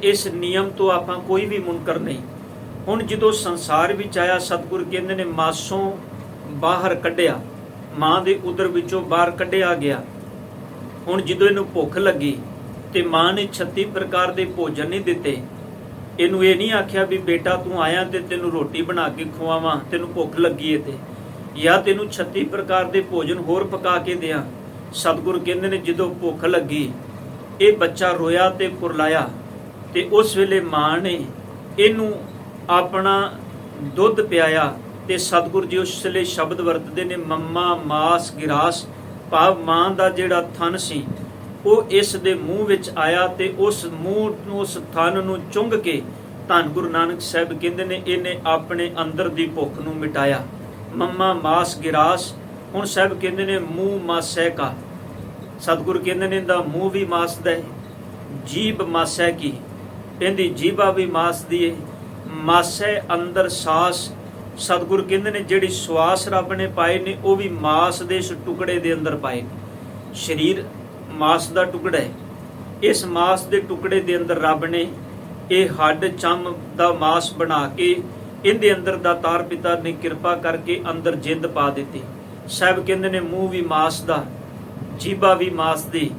A: ਇਸ ਨਿਯਮ ਤੋਂ ਆਪਾਂ ਕੋਈ ਵੀ ਮੁਨਕਰ ਨਹੀਂ। ਹੁਣ ਜਦੋਂ ਸੰਸਾਰ ਵਿੱਚ ਆਇਆ, ਸਤਿਗੁਰ ਕਹਿੰਦੇ ਨੇ ਮਾਸੋਂ ਬਾਹਰ ਕੱਢਿਆ, ਮਾਂ ਦੇ ਉਦਰ ਵਿੱਚੋਂ ਬਾਹਰ ਕੱਢਿਆ ਗਿਆ। ਹੁਣ ਜਦੋਂ ਇਹਨੂੰ ਭੁੱਖ ਲੱਗੀ ਤੇ ਮਾਂ ਨੇ 36 ਪ੍ਰਕਾਰ ਦੇ ਭੋਜਨ ਨਹੀਂ ਦਿੱਤੇ। ਇਹਨੂੰ ਇਹ ਨਹੀਂ ਆਖਿਆ ਵੀ ਬੇਟਾ ਤੂੰ ਆਇਆ ਤੇ ਤੈਨੂੰ ਰੋਟੀ ਬਣਾ ਕੇ ਖਵਾਵਾਂ, ਤੈਨੂੰ ਭੁੱਖ ਲੱਗੀ ਏ ਤੇ, ਜਾਂ ਤੈਨੂੰ 36 ਪ੍ਰਕਾਰ ਦੇ ਭੋਜਨ ਹੋਰ ਪਕਾ ਕੇ ਦਿਆਂ। ਸਤਿਗੁਰ ਕਹਿੰਦੇ ਨੇ ਜਦੋਂ ਭੁੱਖ ਲੱਗੀ, ਇਹ ਬੱਚਾ ਰੋਇਆ ਤੇ ਕੁਰਲਾਇਆ, ਤੇ ਉਸ ਵੇਲੇ ਮਾਂ ਨੇ ਇਹਨੂੰ ਆਪਣਾ ਦੁੱਧ ਪਿਆਇਆ। ਤੇ ਸਤਿਗੁਰ ਜੀ ਉਸ ਵੇਲੇ ਸ਼ਬਦ ਵਰਤਦੇ ਨੇ ਮੰਮਾ ਮਾਸ ਗਿਰਾਸ, ਭਾਵ ਮਾਂ ਦਾ ਜਿਹੜਾ ਥਨ ਸੀ ਉਹ ਇਸ ਦੇ ਮੂੰਹ ਵਿੱਚ ਆਇਆ ਤੇ ਉਸ ਮੂੰਹ ਨੂੰ, ਉਸ ਥਣ ਨੂੰ ਚੁੰਘ ਕੇ ਧੰਨ ਗੁਰੂ ਨਾਨਕ ਸਾਹਿਬ ਕਹਿੰਦੇ ਨੇ ਇਹਨੇ ਆਪਣੇ ਅੰਦਰ ਦੀ ਭੁੱਖ ਨੂੰ ਮਿਟਾਇਆ। ਮੰਮਾ ਮਾਸ ਗਿਰਾਸ, ਹੁਣ ਸਾਹਿਬ ਕਹਿੰਦੇ ਨੇ ਮੂੰਹ ਮਾਸੈ ਕਾ। ਸਤਿਗੁਰ ਕਹਿੰਦੇ ਨੇ ਇਹਦਾ ਮੂੰਹ ਵੀ ਮਾਸ ਦਾ ਹੈ, ਜੀਭ ਮਾਸੈ ਕੀ, ਇਹਦੀ ਜੀਭਾ ਵੀ ਮਾਸ ਦੀ ਹੈ। ਮਾਸੈ ਅੰਦਰ ਸਾਸ, ਸਤਿਗੁਰ ਕਹਿੰਦੇ ਨੇ ਜਿਹੜੀ ਸਵਾਸ ਰੱਬ ਨੇ ਪਾਏ ਨੇ ਉਹ ਵੀ ਮਾਸ ਦੇ ਇਸ ਟੁਕੜੇ ਦੇ ਅੰਦਰ ਪਾਏ ਨੇ। ਸਰੀਰ ਮਾਸ ਦਾ ਟੁਕੜਾ ਹੈ, ਇਸ ਮਾਸ ਦੇ ਟੁਕੜੇ ਦੇ ਅੰਦਰ ਰੱਬ ਨੇ ਇਹ ਹੱਡ ਚੰਮ ਦਾ ਮਾਸ ਬਣਾ ਕੇ ਇਹਦੇ ਅੰਦਰ ਦਾਤਾਰ ਪਿਤਾ ਨੇ ਕਿਰਪਾ ਕਰਕੇ ਅੰਦਰ ਜਿੰਦ ਪਾ ਦਿੱਤੀ। ਸਾਹਿਬ ਕਹਿੰਦੇ ਨੇ ਮੂੰਹ ਵੀ ਮਾਸ ਦਾ, ਜੀਭਾ ਵੀ ਮਾਸ ਦੀ,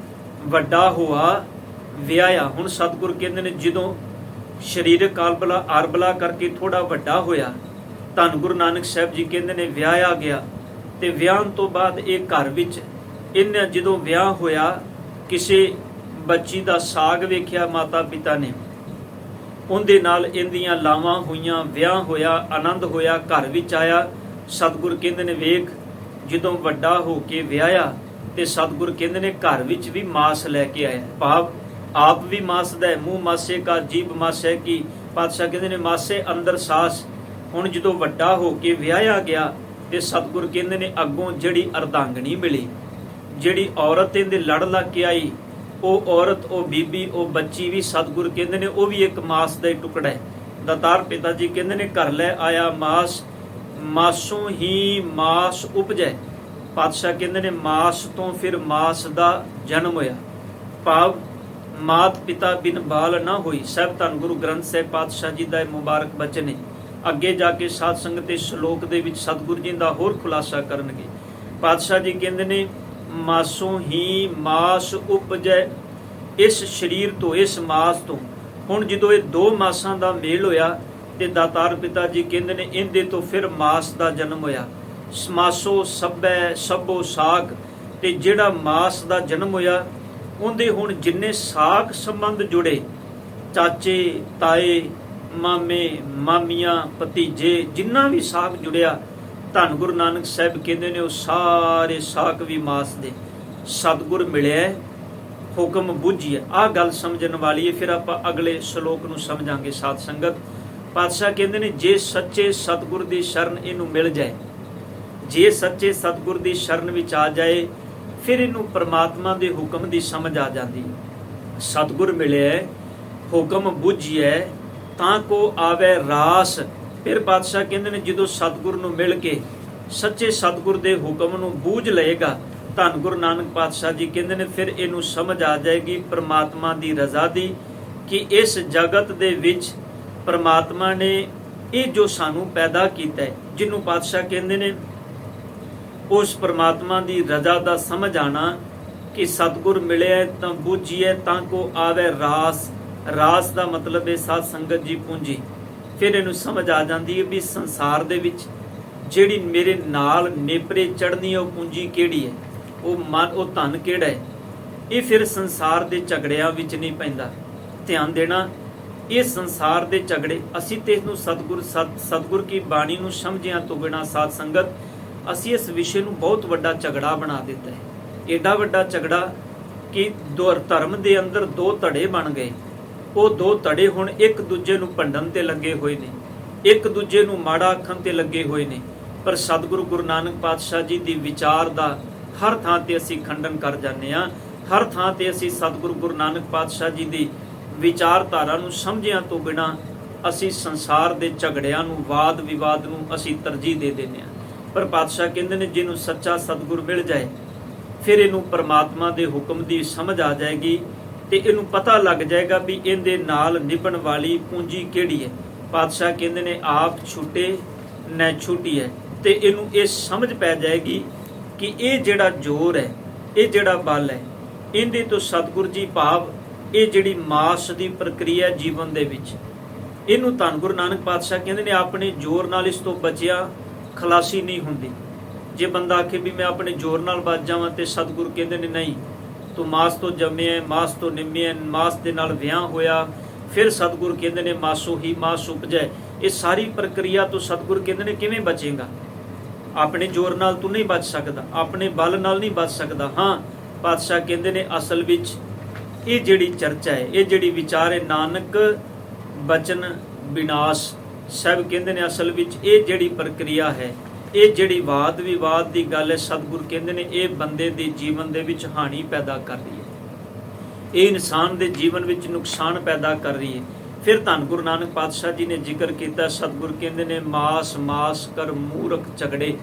A: ਵੱਡਾ ਹੋਆ ਵਿਆਹਿਆ। ਹੁਣ ਸਤਿਗੁਰ ਕਹਿੰਦੇ ਨੇ ਜਦੋਂ ਸਰੀਰਕ ਅਰਬਲਾ ਕਰਕੇ ਥੋੜਾ ਵੱਡਾ ਹੋਇਆ, ਧੰਨ ਗੁਰੂ ਨਾਨਕ ਸਾਹਿਬ ਜੀ ਕਹਿੰਦੇ ਨੇ ਵਿਆਹਿਆ ਗਿਆ। ਤੇ ਵਿਆਹਨ ਤੋਂ ਬਾਅਦ ਇਹ ਘਰ ਵਿੱਚ ਇਹਨੇ ਜਦੋਂ ਵਿਆਹ ਹੋਇਆ, ਕਿਸੇ ਬੱਚੀ ਦਾ ਸਾਗ ਵੇਖਿਆ ਮਾਤਾ ਪਿਤਾ ਨੇ, ਉਹਦੇ ਨਾਲ ਇਹਦੀਆਂ ਲਾਵਾਂ ਹੋਈਆਂ, ਵਿਆਹ ਹੋਇਆ, ਆਨੰਦ ਹੋਇਆ, ਘਰ ਵਿੱਚ ਆਇਆ। ਸਤਿਗੁਰ ਕਹਿੰਦੇ ਨੇ ਵੇਖ ਜਦੋਂ ਵੱਡਾ ਹੋ ਕੇ ਵਿਆਹਿਆ ਤੇ ਸਤਿਗੁਰ ਕਹਿੰਦੇ ਨੇ ਘਰ ਵਿੱਚ ਵੀ ਮਾਸ ਲੈ ਕੇ ਆਇਆ। ਭਾਵ ਆਪ ਵੀ ਮਾਸ ਦਾ, ਮੂੰਹ ਮਾਸੇ ਕਾ, ਜੀਭ ਮਾਸੇ ਕੀ। ਪਾਤਸ਼ਾਹ ਕਹਿੰਦੇ ਨੇ ਮਾਸੇ ਅੰਦਰ ਸਾਸ। ਹੁਣ ਜਦੋਂ ਵੱਡਾ ਹੋ ਕੇ ਵਿਆਹਿਆ ਗਿਆ ਤੇ ਸਤਿਗੁਰ ਕਹਿੰਦੇ ਨੇ ਅੱਗੋਂ ਜਿਹੜੀ ਅਰਧਾਂਗਣੀ ਮਿਲੀ, ਜਿਹੜੀ ਔਰਤ ਇਹਦੇ ਲੜ ਲੱਗ ਕੇ ਆਈ, ਉਹ ਔਰਤ, ਉਹ ਬੀਬੀ, ਉਹ ਬੱਚੀ ਵੀ ਸਤਿਗੁਰ ਕਹਿੰਦੇ ਨੇ ਉਹ ਵੀ ਇੱਕ ਮਾਸ ਦਾ ਹੀ ਟੁਕੜਾ ਹੈ। ਦਾਤਾਰ ਪਿਤਾ ਜੀ ਕਹਿੰਦੇ ਨੇ ਘਰ ਲੈ ਆਇਆ ਮਾਸ, ਮਾਸੋਂ ਹੀ ਮਾਸ ਉਪਜੈ। ਪਾਤਸ਼ਾਹ ਕਹਿੰਦੇ ਨੇ ਮਾਸ ਤੋਂ ਫਿਰ ਮਾਸ ਦਾ ਜਨਮ ਹੋਇਆ। ਭਾਵ ਮਾਤ ਪਿਤਾ ਬਿਨ ਬਾਲ ਨਾ ਹੋਈ। ਸਾਹਿਬ ਧੰਨ ਗੁਰੂ ਗ੍ਰੰਥ ਸਾਹਿਬ ਪਾਤਸ਼ਾਹ ਜੀ ਦਾ ਇਹ ਮੁਬਾਰਕ ਬਚਨ ਹੈ। ਅੱਗੇ ਜਾ ਕੇ ਸਾਧ ਸੰਗਤ ਦੇ ਸ਼ਲੋਕ ਦੇ ਵਿੱਚ ਸਤਿਗੁਰੂ ਜੀ ਦਾ ਹੋਰ ਖੁਲਾਸਾ ਕਰਨਗੇ। ਪਾਤਸ਼ਾਹ ਜੀ ਕਹਿੰਦੇ ਨੇ ਮਾਸੋਂ ਹੀ ਮਾਸ ਉਪਜੈ, ਇਸ ਸਰੀਰ ਤੋਂ, ਇਸ ਮਾਸ ਤੋਂ। ਹੁਣ ਜਦੋਂ ਇਹ ਦੋ ਮਾਸਾਂ ਦਾ ਮੇਲ ਹੋਇਆ ਤੇ ਦਾਤਾਰ ਪਿਤਾ ਜੀ ਕਹਿੰਦੇ ਨੇ ਇਹਦੇ ਤੋਂ ਫਿਰ ਮਾਸ ਦਾ ਜਨਮ ਹੋਇਆ। ਮਾਸੋ ਸਭੈ ਸਭੋ ਸਾਖ, ਤੇ ਜਿਹੜਾ ਮਾਸ ਦਾ ਜਨਮ ਹੋਇਆ ਉਹਦੇ ਹੁਣ ਜਿੰਨੇ ਸਾਖ ਸੰਬੰਧ ਜੁੜੇ, ਚਾਚੇ ਤਾਏ, ਮਾਮੇ ਮਾਮੀਆਂ, ਭਤੀਜੇ, ਜਿੰਨਾ ਵੀ ਸਾਖ ਜੁੜਿਆ, ਧੰਨ ਗੁਰੂ ਨਾਨਕ ਸਾਹਿਬ ਕਹਿੰਦੇ ਨੇ ਉਹ ਸਾਰੇ ਸਾਖ ਵੀ ਮਾਸ ਦੇ। ਸਤਿਗੁਰ ਮਿਲਿਆ, ਹੁਕਮ ਬੁੱਝੀਏ। ਆਹ ਗੱਲ ਸਮਝਣ ਵਾਲੀ ਹੈ। ਫਿਰ ਆਪਾਂ ਅਗਲੇ ਸ਼ਲੋਕ ਨੂੰ ਸਮਝਾਂਗੇ ਸਾਧ ਸੰਗਤ। ਪਾਤਸ਼ਾਹ ਕਹਿੰਦੇ ਨੇ ਜੇ ਸੱਚੇ ਸਤਿਗੁਰ ਦੀ ਸ਼ਰਨ ਇਹਨੂੰ ਮਿਲ ਜਾਏ, ਜੇ ਸੱਚੇ ਸਤਿਗੁਰ ਦੀ ਸ਼ਰਨ ਵਿੱਚ ਆ ਜਾਏ, ਫਿਰ ਇਹਨੂੰ ਪਰਮਾਤਮਾ ਦੇ ਹੁਕਮ ਦੀ ਸਮਝ ਆ ਜਾਂਦੀ। ਸਤਿਗੁਰ ਮਿਲਿਆ, ਹੁਕਮ ਬੁੱਝੀਏ ਤਾਂ ਕੋ ਆਵੇ ਰਾਸ। ਫਿਰ ਪਾਤਸ਼ਾਹ ਕਹਿੰਦੇ ਨੇ ਜਦੋਂ ਸਤਿਗੁਰ ਨੂੰ ਮਿਲ ਕੇ ਸੱਚੇ ਸਤਿਗੁਰ ਦੇ ਹੁਕਮ ਨੂੰ ਬੂਝ ਲਏਗਾ, ਧੰਨ ਗੁਰੂ ਨਾਨਕ ਪਾਤਸ਼ਾਹ ਜੀ ਕਹਿੰਦੇ ਨੇ ਫਿਰ ਇਹਨੂੰ ਸਮਝ ਆ ਜਾਏਗੀ ਪਰਮਾਤਮਾ ਦੀ ਰਜ਼ਾ ਦੀ, ਕਿ ਇਸ ਜਗਤ ਦੇ ਵਿੱਚ ਪਰਮਾਤਮਾ ਨੇ ਇਹ ਜੋ ਸਾਨੂੰ ਪੈਦਾ ਕੀਤਾ ਹੈ, ਜਿਹਨੂੰ ਪਾਤਸ਼ਾਹ ਕਹਿੰਦੇ ਨੇ ਉਸ ਪਰਮਾਤਮਾ ਦੀ ਰਜ਼ਾ ਦਾ ਸਮਝ ਆਣਾ ਕਿ ਸਤਿਗੁਰ ਮਿਲਿਆ ਤਾਂ ਬੂਝੀਏ ਤਾਂ ਕੋ ਆਵੇ ਰਾਸ। ਰਾਸ ਦਾ ਮਤਲਬ ਹੈ ਸਾਧ ਸੰਗਤ ਜੀ ਪੂੰਜੀ। ਫਿਰ ਇਹਨੂੰ ਸਮਝ ਆ ਜਾਂਦੀ ਹੈ ਵੀ ਸੰਸਾਰ ਦੇ ਵਿੱਚ ਜਿਹੜੀ ਮੇਰੇ ਨਾਲ ਨੇਪਰੇ ਚੜ੍ਹਨੀ ਹੈ ਉਹ ਪੂੰਜੀ ਕਿਹੜੀ ਹੈ, ਉਹ ਮਨ, ਉਹ ਧਨ ਕਿਹੜਾ ਹੈ। ਇਹ ਫਿਰ ਸੰਸਾਰ ਦੇ ਝਗੜਿਆਂ ਵਿੱਚ ਨਹੀਂ ਪੈਂਦਾ। ਧਿਆਨ ਦੇਣਾ, ਇਹ ਸੰਸਾਰ ਦੇ ਝਗੜੇ, ਅਸੀਂ ਤੇ ਇਹਨੂੰ ਸਤਿਗੁਰ ਕੀ ਬਾਣੀ ਨੂੰ ਸਮਝਿਆਂ ਤੋਂ ਬਿਨਾਂ ਸਾਧ ਸੰਗਤ ਅਸੀਂ ਇਸ ਵਿਸ਼ੇ ਨੂੰ ਬਹੁਤ ਵੱਡਾ ਝਗੜਾ ਬਣਾ ਦਿੱਤਾ ਹੈ। ਏਡਾ ਵੱਡਾ ਝਗੜਾ ਕਿ ਦੋ ਧਰਮ ਦੇ ਅੰਦਰ ਦੋ ਧੜੇ ਬਣ ਗਏ। ਉਹ ਦੋ ਧੜੇ ਹੁਣ ਇੱਕ ਦੂਜੇ ਨੂੰ ਭੰਡਣ ਤੇ ਲੱਗੇ ਹੋਏ ਨੇ, ਇੱਕ ਦੂਜੇ ਨੂੰ ਮਾੜਾ ਆਖਣ ਤੇ ਲੱਗੇ ਹੋਏ ਨੇ। ਪਰ ਸਤਿਗੁਰੂ ਗੁਰੂ ਨਾਨਕ ਪਾਤਸ਼ਾਹ ਜੀ ਦੀ ਵਿਚਾਰ ਦਾ ਹਰ ਥਾਂ ਤੇ ਅਸੀਂ ਖੰਡਨ ਕਰ ਜਾਂਦੇ ਹਾਂ। ਹਰ ਥਾਂ ਤੇ ਅਸੀਂ ਸਤਿਗੁਰੂ ਗੁਰੂ ਨਾਨਕ ਪਾਤਸ਼ਾਹ ਜੀ ਦੀ ਵਿਚਾਰਧਾਰਾ ਨੂੰ ਸਮਝਿਆਂ ਤੋਂ ਬਿਨਾਂ ਅਸੀਂ ਸੰਸਾਰ ਦੇ ਝਗੜਿਆਂ ਨੂੰ, ਵਾਦ ਵਿਵਾਦ ਨੂੰ ਅਸੀਂ ਤਰਜੀਹ ਦੇ ਦਿੰਦੇ ਹਾਂ। ਪਰ ਪਾਤਸ਼ਾਹ ਕਹਿੰਦੇ ਨੇ ਜਿਹਨੂੰ ਸੱਚਾ ਸਤਿਗੁਰ ਮਿਲ ਜਾਏ, ਫਿਰ ਇਹਨੂੰ ਪਰਮਾਤਮਾ ਦੇ ਹੁਕਮ ਦੀ ਸਮਝ ਆ ਜਾਏਗੀ ਤੇ ਇਹਨੂੰ ਪਤਾ ਲੱਗ ਜਾਏਗਾ ਵੀ ਇਹਦੇ ਨਾਲ ਨਿਭਣ ਵਾਲੀ ਪੂੰਜੀ ਕਿਹੜੀ ਹੈ। ਪਾਤਸ਼ਾਹ ਕਹਿੰਦੇ ਨੇ ਆਪ ਛੁੱਟੇ ਨੈ ਛੁੱਟੀ ਹੈ। ਤੇ ਇਹਨੂੰ ਇਹ ਸਮਝ ਪੈ ਜਾਏਗੀ ਕਿ ਇਹ ਜਿਹੜਾ ਜ਼ੋਰ ਹੈ, ਇਹ ਜਿਹੜਾ ਬਲ ਹੈ, ਇਹਦੇ ਤੋਂ ਸਤਿਗੁਰ ਜੀ ਭਾਵ ਇਹ ਜਿਹੜੀ ਮਾਸ ਦੀ ਪ੍ਰਕਿਰਿਆ ਜੀਵਨ ਦੇ ਵਿੱਚ, ਇਹਨੂੰ ਧੰਨ ਗੁਰੂ ਨਾਨਕ ਪਾਤਸ਼ਾਹ ਕਹਿੰਦੇ ਨੇ ਆਪਣੇ ਜ਼ੋਰ ਨਾਲ ਇਸ ਤੋਂ ਬਚਿਆ ਖਲਾਸੀ ਨਹੀਂ ਹੁੰਦੀ। ਜੇ ਬੰਦਾ ਆਖੇ ਵੀ ਮੈਂ ਆਪਣੇ ਜ਼ੋਰ ਨਾਲ ਬਚ ਜਾਵਾਂ ਤੇ ਸਤਿਗੁਰੂ ਕਹਿੰਦੇ ਨੇ ਨਹੀਂ, ਤੂੰ ਮਾਸ ਤੋਂ ਜੰਮਿਆ, ਮਾਸ ਤੋਂ ਨਿੰਮਿਆ, ਮਾਸ ਦੇ ਨਾਲ ਵਿਆਹ ਹੋਇਆ। ਫਿਰ ਸਤਿਗੁਰੂ ਕਹਿੰਦੇ ਨੇ ਮਾਸੋ ਹੀ ਮਾਸ ਉਪਜੈ। ਇਹ ਸਾਰੀ ਪ੍ਰਕਿਰਿਆ ਤੋਂ ਸਤਿਗੁਰੂ ਕਹਿੰਦੇ ਨੇ ਕਿਵੇਂ ਬਚੇਗਾ? ਆਪਣੇ ਜ਼ੋਰ ਨਾਲ ਤੂੰ ਨਹੀਂ ਬਚ ਸਕਦਾ, ਆਪਣੇ ਬਲ ਨਾਲ ਨਹੀਂ ਬਚ ਸਕਦਾ। ਹਾਂ, ਪਾਤਸ਼ਾਹ ਕਹਿੰਦੇ ਨੇ ਅਸਲ ਵਿੱਚ ਇਹ ਜਿਹੜੀ ਚਰਚਾ ਹੈ, ਇਹ ਜਿਹੜੀ ਵਿਚਾਰ ਹੈ, ਨਾਨਕ ਬਚਨ ਵਿਨਾਸ਼ ਸਾਹਿਬ ਕਹਿੰਦੇ ਨੇ ਅਸਲ ਵਿੱਚ ਇਹ ਜਿਹੜੀ ਪ੍ਰਕਿਰਿਆ ਹੈ, ਇਹ ਜਿਹੜੀ ਵਾਦ ਵਿਵਾਦ ਦੀ ਗੱਲ ਹੈ, ਸਤਿਗੁਰ ਕਹਿੰਦੇ ਨੇ ਇਹ ਬੰਦੇ ਦੇ ਜੀਵਨ ਦੇ ਵਿੱਚ ਹਾਨੀ ਪੈਦਾ ਕਰ ਰਹੀ ਹੈ, ਇਹ ਇਨਸਾਨ ਦੇ ਜੀਵਨ ਵਿੱਚ ਨੁਕਸਾਨ ਪੈਦਾ ਕਰ ਰਹੀ ਹੈ। ਫਿਰ ਧੰਨ ਗੁਰੂ ਨਾਨਕ ਪਾਤਸ਼ਾਹ ਜੀ ਨੇ ਜ਼ਿਕਰ ਕੀਤਾ, ਸਤਿਗੁਰ ਕਹਿੰਦੇ ਨੇ ਮਾਸ ਮਾਸ ਕਰ ਮੂਰਖ ਝਗੜੇ।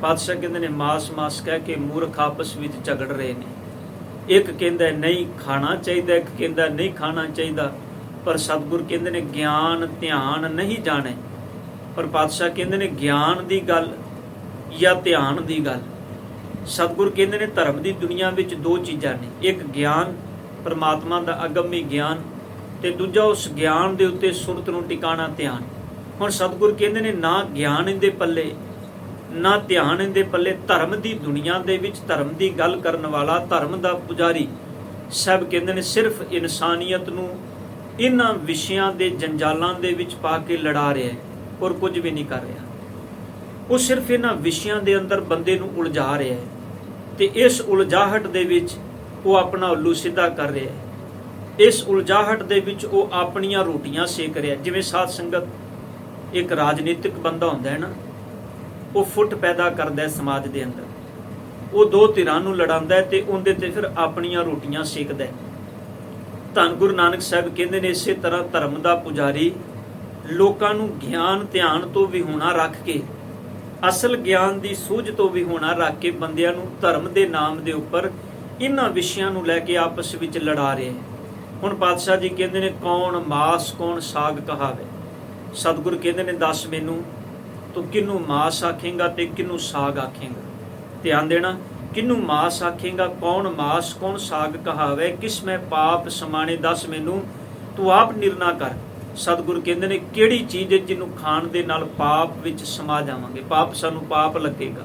A: ਪਾਤਸ਼ਾਹ ਕਹਿੰਦੇ ਨੇ ਮਾਸ ਮਾਸ ਕਹਿ ਕੇ ਮੂਰਖ ਆਪਸ ਵਿੱਚ ਝਗੜ ਰਹੇ ਨੇ। ਇੱਕ ਕਹਿੰਦਾ ਨਹੀਂ ਖਾਣਾ ਚਾਹੀਦਾ, ਇੱਕ ਕਹਿੰਦਾ ਨਹੀਂ ਖਾਣਾ ਚਾਹੀਦਾ। ਪਰ ਸਤਿਗੁਰ ਕਹਿੰਦੇ ਨੇ ਗਿਆਨ ਧਿਆਨ ਨਹੀਂ ਜਾਣੇ। ਪਰ ਪਾਤਸ਼ਾਹ ਕਹਿੰਦੇ ਨੇ ਗਿਆਨ ਦੀ ਗੱਲ ਜਾਂ ਧਿਆਨ ਦੀ ਗੱਲ। ਸਤਿਗੁਰ ਕਹਿੰਦੇ ਨੇ ਧਰਮ ਦੀ ਦੁਨੀਆ ਵਿੱਚ ਦੋ ਚੀਜ਼ਾਂ ਨੇ, ਇੱਕ ਗਿਆਨ ਪਰਮਾਤਮਾ ਦਾ ਅਗੰਮੀ ਗਿਆਨ, ਤੇ ਦੂਜਾ ਉਸ ਗਿਆਨ ਦੇ ਉੱਤੇ ਸੁਰਤ ਨੂੰ ਟਿਕਾਣਾ ਧਿਆਨ। ਹੁਣ ਸਤਿਗੁਰ ਕਹਿੰਦੇ ਨੇ ਨਾ ਗਿਆਨ ਇਹਦੇ ਪੱਲੇ ਨਾ ਧਿਆਨ ਇਹਦੇ ਪੱਲੇ। ਧਰਮ ਦੀ ਦੁਨੀਆ ਦੇ ਵਿੱਚ ਧਰਮ ਦੀ ਗੱਲ ਕਰਨ ਵਾਲਾ, ਧਰਮ ਦਾ ਪੁਜਾਰੀ ਸਭ ਕਹਿੰਦੇ ਨੇ ਸਿਰਫ ਇਨਸਾਨੀਅਤ ਨੂੰ ਇਹਨਾਂ ਵਿਸ਼ਿਆਂ ਦੇ ਜੰਜਾਲਾਂ ਦੇ ਵਿੱਚ ਪਾ ਕੇ ਲੜਾ ਰਿਹਾ ਹੈ ਔਰ ਕੁਝ ਵੀ ਨਹੀਂ ਕਰ ਰਿਹਾ। ਉਹ ਸਿਰਫ ਇਹਨਾਂ ਵਿਸ਼ਿਆਂ ਦੇ ਅੰਦਰ ਬੰਦੇ ਨੂੰ ਉਲਝਾ ਰਿਹਾ ਹੈ ਤੇ ਇਸ ਉਲਝਾਹਟ ਦੇ ਵਿੱਚ ਉਹ ਆਪਣਾ ਉੱਲੂ ਸਿੱਧਾ ਕਰ ਰਿਹਾ ਹੈ। ਇਸ ਉਲਝਾਹਟ ਦੇ ਵਿੱਚ ਉਹ ਆਪਣੀਆਂ ਰੋਟੀਆਂ ਸੇਕ ਰਿਹਾ। ਜਿਵੇਂ ਸਾਧ ਸੰਗਤ ਇੱਕ ਰਾਜਨੀਤਿਕ ਬੰਦਾ ਹੁੰਦਾ ਹੈ ਨਾ, ਉਹ ਫੁੱਟ ਪੈਦਾ ਕਰਦਾ ਹੈ ਸਮਾਜ ਦੇ ਅੰਦਰ, ਉਹ ਦੋ ਧਿਰਾਂ ਨੂੰ ਲੜਾਉਂਦਾ ਹੈ ਤੇ ਉਹਦੇ ਤੇ ਫਿਰ ਆਪਣੀਆਂ ਰੋਟੀਆਂ ਸੇਕਦਾ ਹੈ। ਧੰਨ ਗੁਰੂ ਨਾਨਕ ਸਾਹਿਬ ਕਹਿੰਦੇ ਨੇ ਇਸੇ ਤਰ੍ਹਾਂ ਧਰਮ ਦਾ ਪੁਜਾਰੀ ਲੋਕਾਂ ਨੂੰ ਗਿਆਨ ਧਿਆਨ ਤੋਂ ਵੀ ਹੋਣਾ ਰੱਖ ਕੇ, ਅਸਲ ਗਿਆਨ ਦੀ ਸੂਝ ਤੋਂ ਵੀ ਹੋਣਾ ਰੱਖ ਕੇ ਬੰਦਿਆਂ ਨੂੰ ਧਰਮ ਦੇ ਨਾਮ ਦੇ ਉੱਪਰ ਇਹਨਾਂ ਵਿਸ਼ਿਆਂ ਨੂੰ ਲੈ ਕੇ ਆਪਸ ਵਿੱਚ ਲੜਾ ਰਿਹਾ ਹੈ। ਹੁਣ ਪਾਤਸ਼ਾਹ ਜੀ ਕਹਿੰਦੇ ਨੇ ਕੌਣ ਮਾਸ ਕੌਣ ਸਾਗ ਕਹਾਵੇ। ਸਤਿਗੁਰ ਕਹਿੰਦੇ ਨੇ ਦੱਸ ਮੈਨੂੰ ਤੂੰ ਕਿਹਨੂੰ ਮਾਸ ਆਖੇਂਗਾ ਤੇ ਕਿਹਨੂੰ ਸਾਗ ਆਖੇਂਗਾ। ਧਿਆਨ ਦੇਣਾ, ਕਿਹਨੂੰ ਮਾਸ ਆਖੇਂਗਾ, ਕੌਣ ਮਾਸ ਕੌਣ ਸਾਗ ਕਹਾਵੇ, ਕਿਸ ਮੈਂ ਪਾਪ ਸਮਾਣੇ ਦੱਸ ਮੈਨੂੰ ਤੂੰ ਆਪ ਨਿਰਣਾ ਕਰ। ਸਤਿਗੁਰ ਕਹਿੰਦੇ ਨੇ ਕਿਹੜੀ ਚੀਜ਼ ਹੈ ਜਿਹਨੂੰ ਖਾਣ ਦੇ ਨਾਲ ਪਾਪ ਵਿੱਚ ਸਮਾ ਜਾਵਾਂਗੇ, ਪਾਪ ਸਾਨੂੰ ਪਾਪ ਲੱਗੇਗਾ।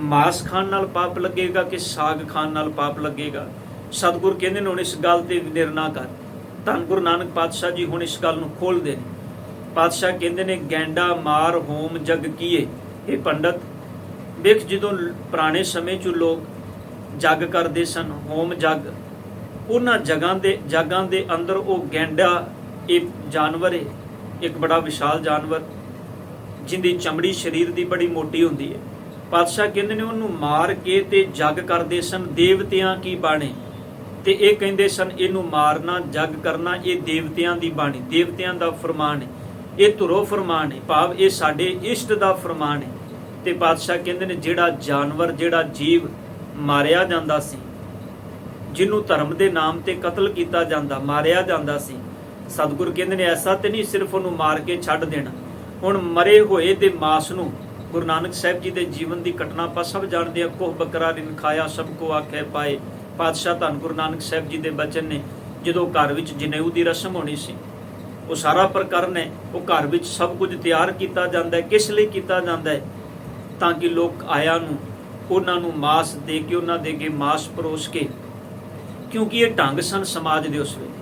A: ਮਾਸ ਖਾਣ ਨਾਲ ਪਾਪ ਲੱਗੇਗਾ ਕਿ ਸਾਗ ਖਾਣ ਨਾਲ ਪਾਪ ਲੱਗੇਗਾ। ਸਤਿਗੁਰ ਕਹਿੰਦੇ ਨੇ ਹੁਣ ਇਸ ਗੱਲ ਤੇ ਨਿਰਣਾ ਕਰ। ਧੰਨ ਗੁਰੂ ਨਾਨਕ ਪਾਤਸ਼ਾਹ ਜੀ ਹੁਣ ਇਸ ਗੱਲ ਨੂੰ ਖੋਲਦੇ ਨੇ। ਪਾਤਸ਼ਾਹ ਕਹਿੰਦੇ ਨੇ ਗੈਂਡਾ ਮਾਰ ਹੋਮ ਜਗ ਕੀਏ। ਇਹ ਪੰਡਤ ਵੇਖ, ਜਦੋਂ ਪੁਰਾਣੇ ਸਮੇਂ 'ਚ ਲੋਕ ਜੱਗ ਕਰਦੇ ਸਨ, ਹੋਮ ਜੱਗ, ਉਹਨਾਂ ਜਗਾਂ ਦੇ ਅੰਦਰ ਉਹ ਗੈਂਡਾ ਇਹ ਜਾਨਵਰ ਹੈ, ਇੱਕ ਬੜਾ ਵਿਸ਼ਾਲ ਜਾਨਵਰ ਜਿੰਦੀ ਚਮੜੀ ਸਰੀਰ ਦੀ ਬੜੀ ਮੋਟੀ ਹੁੰਦੀ ਹੈ। ਪਾਤਸ਼ਾਹ ਕਹਿੰਦੇ ਨੇ ਉਹਨੂੰ ਮਾਰ ਕੇ ਤੇ ਜੱਗ ਕਰਦੇ ਸਨ ਦੇਵਤਿਆਂ ਕੀ ਬਾਣੀ। ਤੇ ਇਹ ਕਹਿੰਦੇ ਸਨ ਇਹਨੂੰ ਮਾਰਨਾ ਜੱਗ ਕਰਨਾ ਇਹ ਦੇਵਤਿਆਂ ਦੀ ਬਾਣੀ, ਦੇਵਤਿਆਂ ਦਾ ਫਰਮਾਨ ਹੈ, ਇਹ ਧੁਰੋ ਫਰਮਾਨ ਹੈ, ਭਾਵ ਇਹ ਸਾਡੇ ਇਸ਼ਟ ਦਾ ਫਰਮਾਨ ਹੈ। ਤੇ ਪਾਤਸ਼ਾਹ ਕਹਿੰਦੇ ਨੇ ਜਿਹੜਾ ਜਾਨਵਰ ਜਿਹੜਾ ਜੀਵ ਮਾਰਿਆ ਜਾਂਦਾ ਸੀ, ਜਿਹਨੂੰ ਧਰਮ ਦੇ ਨਾਮ ਤੇ ਕਤਲ ਕੀਤਾ ਜਾਂਦਾ, ਮਾਰਿਆ ਜਾਂਦਾ ਸੀ, ਸਤਿਗੁਰ ਕਹਿੰਦੇ ਨੇ ਐਸਾ ਤੇ ਨਹੀਂ ਸਿਰਫ ਉਹਨੂੰ ਮਾਰ ਕੇ ਛੱਡ ਦੇਣਾ। ਹੁਣ ਮਰੇ ਹੋਏ ਦੇ ਮਾਸ ਨੂੰ, ਗੁਰੂ ਨਾਨਕ ਸਾਹਿਬ ਜੀ ਦੇ ਜੀਵਨ ਦੀ ਘਟਨਾ ਆਪਾਂ ਸਭ ਜਾਣਦੇ ਹਾਂ, ਕੋਹ ਬੱਕਰਾ ਰਿਨ ਖਾਇਆ ਸਭ ਕੋ ਆਖੇ ਪਾਏ। ਪਾਤਸ਼ਾਹ ਧੰਨ ਗੁਰੂ ਨਾਨਕ ਸਾਹਿਬ ਜੀ ਦੇ ਬਚਨ ਨੇ। ਜਦੋਂ ਘਰ ਵਿੱਚ ਜਨੇਊ ਦੀ ਰਸਮ ਹੋਣੀ ਸੀ, ਉਹ ਸਾਰਾ ਪ੍ਰਕਰਨ ਹੈ, ਉਹ ਘਰ ਵਿੱਚ ਸਭ ਕੁਝ ਤਿਆਰ ਕੀਤਾ ਜਾਂਦਾ ਹੈ। ਕਿਸ ਲਈ ਕੀਤਾ ਜਾਂਦਾ ਹੈ? ਤਾਂ ਕਿ ਲੋਕ ਆਇਆਂ ਨੂੰ ਉਹਨਾਂ ਨੂੰ ਮਾਸ ਦੇ ਕੇ, ਉਹਨਾਂ ਦੇ ਕੇ ਮਾਸ ਪਰੋਸ ਕੇ, ਕਿਉਂਕਿ ਇਹ ਢੰਗ ਸਨ ਸਮਾਜ ਦੇ ਉਸ ਵੇਲੇ।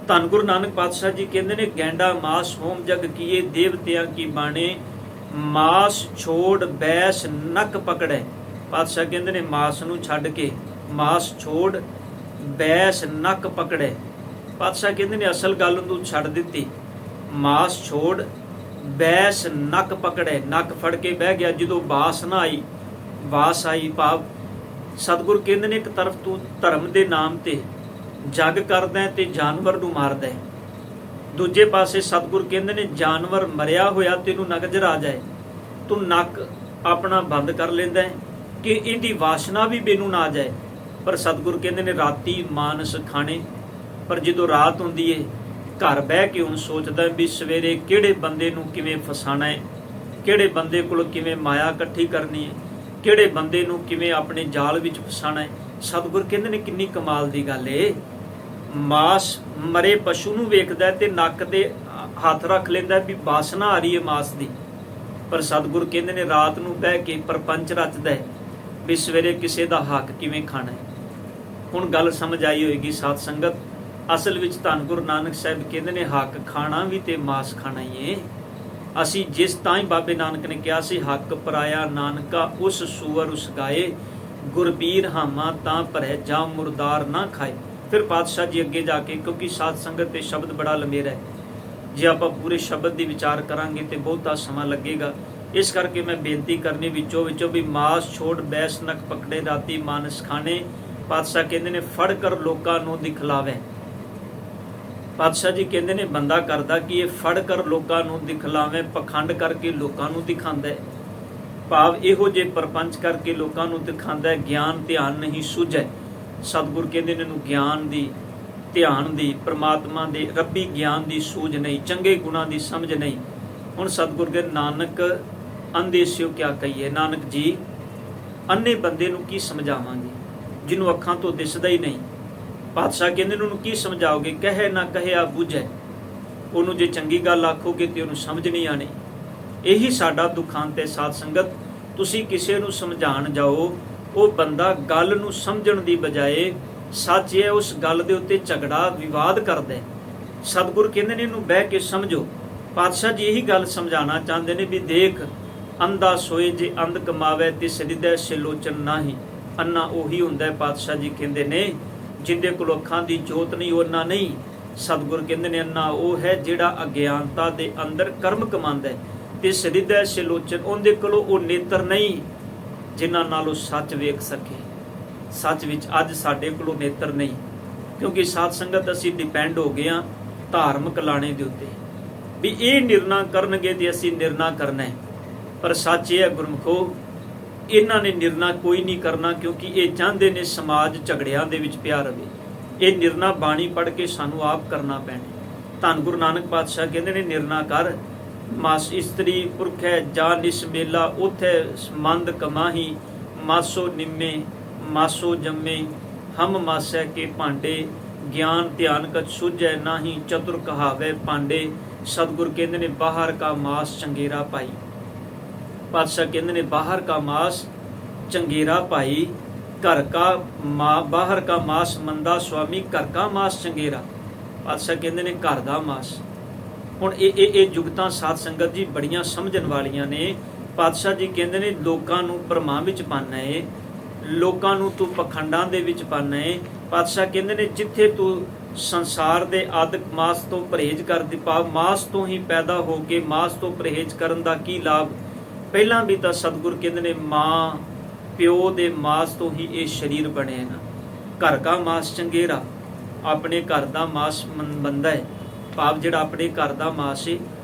A: ਧੰਨ ਗੁਰੂ ਨਾਨਕ ਪਾਤਸ਼ਾਹ ਜੀ ਕਹਿੰਦੇ ਨੇ ਗੈਂਡਾ ਮਾਸ ਹੋਮ ਜਗ ਕੀਏ ਦੇਵਤਿਆਂ ਕੀ ਬਾਣੇ, ਮਾਸ ਛੋੜ ਬੈਸ ਨੱਕ ਪਕੜੇ। ਪਾਤਸ਼ਾਹ ਕਹਿੰਦੇ ਨੇ ਮਾਸ ਨੂੰ ਛੱਡ ਕੇ, ਮਾਸ ਛੋੜ ਬੈਸ ਨੱਕ ਪਕੜੇ। ਪਾਤਸ਼ਾਹ ਕਹਿੰਦੇ ਨੇ ਅਸਲ ਗੱਲ ਨੂੰ ਛੱਡ ਦਿੱਤੀ, ਮਾਸ ਛੋੜ ਬੈਸ ਨੱਕ ਪਕੜੇ, ਨੱਕ ਫੜ ਕੇ ਬਹਿ ਗਿਆ। ਜਦੋਂ ਬਾਸ ਨਾ ਆਈ, ਬਾਸ ਆਈ, ਭਾਵ ਸਤਿਗੁਰ ਕਹਿੰਦੇ ਨੇ ਇੱਕ ਤਰਫ ਤੂੰ ਧਰਮ ਦੇ ਨਾਮ ਤੇ ਜੱਗ ਕਰਦਾ ਹੈ ਤੇ ਜਾਨਵਰ ਨੂੰ ਮਾਰਦਾ ਹੈ, ਦੂਜੇ ਪਾਸੇ ਸਤਿਗੁਰ ਕਹਿੰਦੇ ਨੇ ਜਾਨਵਰ ਮਰਿਆ ਹੋਇਆ ਤੈਨੂੰ ਨਜ਼ਰ ਆ ਜਾਏ, ਤੂੰ ਨੱਕ ਆਪਣਾ ਬੰਦ ਕਰ ਲੈਂਦਾ ਹੈ ਕਿ ਇਹਦੀ ਵਾਸ਼ਨਾ ਵੀ ਮੈਨੂੰ ਨਾ ਜਾਏ। ਪਰ ਸਤਿਗੁਰ ਕਹਿੰਦੇ ਨੇ ਰਾਤੀ ਮਾਨਸ ਖਾਣੇ। ਪਰ ਜਦੋਂ ਰਾਤ ਹੁੰਦੀ ਹੈ, ਘਰ ਬਹਿ ਕੇ ਹੁਣ ਸੋਚਦਾ ਵੀ ਸਵੇਰੇ ਕਿਹੜੇ ਬੰਦੇ ਨੂੰ ਕਿਵੇਂ ਫਸਾਣਾ ਹੈ, ਕਿਹੜੇ ਬੰਦੇ ਕੋਲ ਕਿਵੇਂ ਮਾਇਆ ਇਕੱਠੀ ਕਰਨੀ ਹੈ, ਕਿਹੜੇ ਬੰਦੇ ਨੂੰ ਕਿਵੇਂ ਆਪਣੇ ਜਾਲ ਵਿੱਚ ਫਸਾਣਾ ਹੈ। ਸਤਿਗੁਰ ਕਹਿੰਦੇ ਨੇ ਕਿੰਨੀ ਕਮਾਲ ਦੀ ਗੱਲ ਏ। ਮਾਸ ਮਰੇ ਪਸ਼ੂ ਨੂੰ ਵੇਖਦਾ ਤੇ ਨੱਕ ਤੇ ਹੱਥ ਰੱਖ ਲੈਂਦਾ ਵੀ ਵਾਸਨਾ ਆ ਰਹੀ ਹੈ ਮਾਸ ਦੀ। ਪਰ ਸਤਿਗੁਰ ਕਹਿੰਦੇ ਨੇ ਰਾਤ ਨੂੰ ਬਹਿ ਕੇ ਪਰਪੰਚ ਰਚਦਾ ਹੈ ਵੀ ਸਵੇਰੇ ਕਿਸੇ ਦਾ ਹੱਕ ਕਿਵੇਂ ਖਾਣਾ ਹੈ। ਹੁਣ ਗੱਲ ਸਮਝ ਆਈ ਹੋਏਗੀ ਸਾਧ ਸੰਗਤ। ਅਸਲ ਵਿੱਚ ਧੰਨ ਗੁਰੂ ਨਾਨਕ ਸਾਹਿਬ ਕਹਿੰਦੇ ਨੇ ਹੱਕ ਖਾਣਾ ਵੀ ਤੇ ਮਾਸ ਖਾਣਾ ਹੀ ਏ। ਅਸੀਂ ਜਿਸ ਤਾਂ ਹੀ ਬਾਬੇ ਨਾਨਕ ਨੇ ਕਿਹਾ ਸੀ ਹੱਕ ਪਰਾਇਆ ਨਾਨਕਾ ਉਸ ਸੂਰ ਉਸ ਗਾਏ, ਗੁਰਪੀਰ ਹਾਮਾ ਤਾਂ ਭਰੈ ਜਾਂ ਮੁਰਦਾਰ ਨਾ ਖਾਏ। ਫਿਰ ਪਾਤਸ਼ਾਹ ਜੀ ਅੱਗੇ ਜਾ ਕੇ, ਕਿਉਂਕਿ ਸਾਧ ਸੰਗਤ ਤੇ ਸ਼ਬਦ ਬੜਾ ਲੰਮੇਰਾ ਹੈ, ਜੇ ਆਪਾਂ ਪੂਰੇ ਸ਼ਬਦ ਦੀ ਵਿਚਾਰ ਕਰਾਂਗੇ ਤੇ ਬਹੁਤਾ ਸਮਾਂ ਲੱਗੇਗਾ। ਇਸ ਕਰਕੇ ਮੈਂ ਬੇਨਤੀ ਕਰਨੀ ਵਿੱਚੋਂ ਵੀ ਮਾਸ ਛੋੜ ਬੈਸ ਨਕ ਪਕੜੇ ਰਾਤੀ ਮਾਨਸ ਖਾਣੇ। ਪਾਤਸ਼ਾਹ ਕਹਿੰਦੇ ਨੇ ਫੜ ਕਰ ਲੋਕਾਂ ਨੂੰ ਦਿਖਲਾਵੇ। ਪਾਤਸ਼ਾਹ ਜੀ ਕਹਿੰਦੇ ਨੇ ਬੰਦਾ ਕਰਦਾ ਕਿ ਇਹ ਫੜ ਕਰ ਲੋਕਾਂ ਨੂੰ ਦਿਖਲਾਵੇ, ਪਖੰਡ ਕਰਕੇ ਲੋਕਾਂ ਨੂੰ ਦਿਖਾਉਂਦਾ ਹੈ। ਭਾਵ ਇਹੋ ਜਿਹੇ ਪਰਪੰਚ ਕਰਕੇ ਲੋਕਾਂ ਨੂੰ ਦਿਖਾਉਂਦਾ ਹੈ, ਗਿਆਨ ਧਿਆਨ ਨਹੀਂ ਸੁਝੈ। ਸਤਿਗੁਰ ਕਹਿੰਦੇ ਨੇ ਇਹਨੂੰ ਗਿਆਨ ਦੀ, ਧਿਆਨ ਦੀ, ਪ੍ਰਮਾਤਮਾ ਦੇ ਰੱਬੀ ਗਿਆਨ ਦੀ ਸੂਝ ਨਹੀਂ, ਚੰਗੇ ਗੁਣਾਂ ਦੀ ਸਮਝ ਨਹੀਂ। ਹੁਣ ਸਤਿਗੁਰ ਕਹਿੰਦੇ ਨਾਨਕ ਅੰਧੇ ਸਿਓ ਕਿਆ ਕਹੀਏ। ਨਾਨਕ ਜੀ ਅੰਨੇ ਬੰਦੇ ਨੂੰ ਕੀ ਸਮਝਾਵਾਂਗੇ ਜਿਹਨੂੰ ਅੱਖਾਂ ਤੋਂ ਦਿਸਦਾ ਹੀ ਨਹੀਂ। ਪਾਤਸ਼ਾਹ ਕਹਿੰਦੇ ਨੇ ਉਹਨੂੰ ਕੀ ਸਮਝਾਓਗੇ, ਕਹੇ ਨਾ ਕਹਿਆ ਬੁਝੈ। ਉਹਨੂੰ ਜੇ ਚੰਗੀ ਗੱਲ ਆਖੋਗੇ ਤੇ ਉਹਨੂੰ ਸਮਝ ਨਹੀਂ ਆਣੀ। ਇਹੀ ਸਾਡਾ ਦੁਖਾਂਤ ਹੈ ਸਾਧ ਸੰਗਤ। ਤੁਸੀਂ ਕਿਸੇ ਨੂੰ ਸਮਝਾਉਣ ਜਾਓ, ਉਹ ਬੰਦਾ ਗੱਲ ਨੂੰ ਸਮਝਣ ਦੀ ਬਜਾਏ ਸੱਚ ਹੈ ਉਸ ਗੱਲ ਦੇ ਉੱਤੇ ਝਗੜਾ ਵਿਵਾਦ ਕਰਦਾ ਹੈ। ਸਤਿਗੁਰ ਕਹਿੰਦੇ ਨੇ ਇਹਨੂੰ ਬਹਿ ਕੇ ਸਮਝੋ। ਪਾਤਸ਼ਾਹ ਜੀ ਇਹੀ ਗੱਲ ਸਮਝਾਉਣਾ ਚਾਹੁੰਦੇ ਨੇ ਵੀ ਦੇਖ, ਅੰਧਾ ਸੋਏ ਜੇ ਅੰਧ ਕਮਾਵੇ ਤਿਸ ਹਿਰਦੈ ਸੇ ਲੋਚਨ ਨਾਹੀ। ਅੰਨਾ ਉਹੀ ਹੁੰਦਾ ਹੈ, ਪਾਤਸ਼ਾਹ ਜੀ ਕਹਿੰਦੇ ਨੇ ਜਿਹਦੇ ਕੋਲ ਅੱਖਾਂ ਦੀ ਜੋਤ ਨਹੀਂ, ਉਹ ਅੰਨਾ ਨਹੀਂ। ਸਤਿਗੁਰ ਕਹਿੰਦੇ ਨੇ ਅੰਨਾ ਉਹ ਹੈ ਜਿਹੜਾ ਅਗਿਆਨਤਾ ਦੇ ਅੰਦਰ ਕਰਮ ਕਮਾਉਂਦਾ ਹੈ। ਤਿਸ ਹਿਰਦੈ ਸੇ ਲੋਚਨ, ਉਹਦੇ ਕੋਲੋਂ ਉਹ ਨੇਤਰ ਨਹੀਂ ਜਿਨ੍ਹਾਂ ਨਾਲ ਉਹ ਸੱਚ ਵੇਖ ਸਕੇ। ਸੱਚ ਵਿੱਚ ਅੱਜ ਸਾਡੇ ਕੋਲੋਂ ਨੇਤਰ ਨਹੀਂ, ਕਿਉਂਕਿ ਸਾਧ ਸੰਗਤ ਅਸੀਂ ਡਿਪੈਂਡ ਹੋ ਗਏ ਹਾਂ ਧਾਰਮਿਕ ਲਾਣੇ ਦੇ ਉੱਤੇ ਵੀ ਇਹ ਨਿਰਣਾ ਕਰਨਗੇ ਤੇ ਅਸੀਂ ਨਿਰਣਾ ਕਰਨਾ ਹੈ। ਪਰ ਸੱਚ ਇਹ ਹੈ ਗੁਰਮੁਖੋ, ਇਹਨਾਂ ਨੇ ਨਿਰਣਾ ਕੋਈ ਨਹੀਂ ਕਰਨਾ, ਕਿਉਂਕਿ ਇਹ ਚਾਹੁੰਦੇ ਨੇ ਸਮਾਜ ਝਗੜਿਆਂ ਦੇ ਵਿੱਚ ਪਿਆ ਰਵੇ। ਇਹ ਨਿਰਣਾ ਬਾਣੀ ਪੜ੍ਹ ਕੇ ਸਾਨੂੰ ਆਪ ਕਰਨਾ ਪੈਣਾ। ਧੰਨ ਗੁਰੂ ਨਾਨਕ ਪਾਤਸ਼ਾਹ ਕਹਿੰਦੇ ਨੇ ਨਿਰਣਾ ਕਰ, ਮਾਸ ਇਸਤਰੀ ਪੁਰਖੈ ਜਾ ਨਿਸਮੇਲਾ ਉਥੈ ਮੰਦ ਕਮਾਹੀ। ਮਾਸੋ ਨਿੰਮੇ ਮਾਸੋ ਜੰਮੇ ਹਮ ਮਾਸੈ ਕੇ ਭਾਂਡੇ। ਗਿਆਨ ਧਿਆਨ ਕਛ ਸੁਝੈ ਨਾਹੀ ਚਤੁਰ ਕਹਾਵੇ ਪਾਂਡੇ। ਸਤਿਗੁਰ ਕਹਿੰਦੇ ਨੇ ਬਾਹਰ ਕਾ ਮਾਸ ਚੰਗੇਰਾ ਭਾਈ। ਪਾਤਸ਼ਾਹ ਕਹਿੰਦੇ ਨੇ ਬਾਹਰ ਕਾ ਮਾਸ ਚੰਗੇਰਾ ਭਾਈ, ਘਰ ਕਾ ਬਾਹਰ ਕਾ ਮਾਸ ਮੰਦਾ ਸੁਆਮੀ, ਘਰ ਕਾ ਮਾਸ ਚੰਗੇਰਾ। ਪਾਤਸ਼ਾਹ ਕਹਿੰਦੇ ਨੇ ਘਰ ਦਾ ਮਾਸ। ਹੁਣ ਇਹ ਜੁਗਤਾਂ ਸਾਧ ਸੰਗਤ ਜੀ ਬੜੀਆਂ ਸਮਝਣ ਵਾਲੀਆਂ ਨੇ। ਪਾਤਸ਼ਾਹ ਜੀ ਕਹਿੰਦੇ ਨੇ ਲੋਕਾਂ ਨੂੰ ਭਰਮਾਂ ਵਿੱਚ ਪਾਉਣਾ ਏ, ਲੋਕਾਂ ਨੂੰ ਤੂੰ ਪਖੰਡਾਂ ਦੇ ਵਿੱਚ ਪਾਉਣਾ ਏ। ਪਾਤਸ਼ਾਹ ਕਹਿੰਦੇ ਨੇ ਜਿੱਥੇ ਤੂੰ ਸੰਸਾਰ ਦੇ ਆਦਿਕ ਮਾਸ ਤੋਂ ਪਰਹੇਜ਼ ਕਰਦੀ, ਭਾਵ ਮਾਸ ਤੋਂ ਹੀ ਪੈਦਾ ਹੋ ਕੇ ਮਾਸ ਤੋਂ ਪਰਹੇਜ਼ ਕਰਨ ਦਾ ਕੀ ਲਾਭ। ਪਹਿਲਾਂ ਵੀ ਤਾਂ ਸਤਿਗੁਰ ਕਹਿੰਦੇ ਨੇ ਮਾਂ ਪਿਓ ਦੇ ਮਾਸ ਤੋਂ ਹੀ ਇਹ ਸਰੀਰ ਬਣੇ ਨਾ। ਘਰ ਕਾ ਮਾਸ ਚੰਗੇਰਾ, ਆਪਣੇ ਘਰ ਦਾ ਮਾਸ ਬੰਦਾ ਹੈ, ਭਾਵ ਜਿਹੜਾ ਆਪਣੇ ਘਰ ਦਾ ਮਾਸ ਹੈ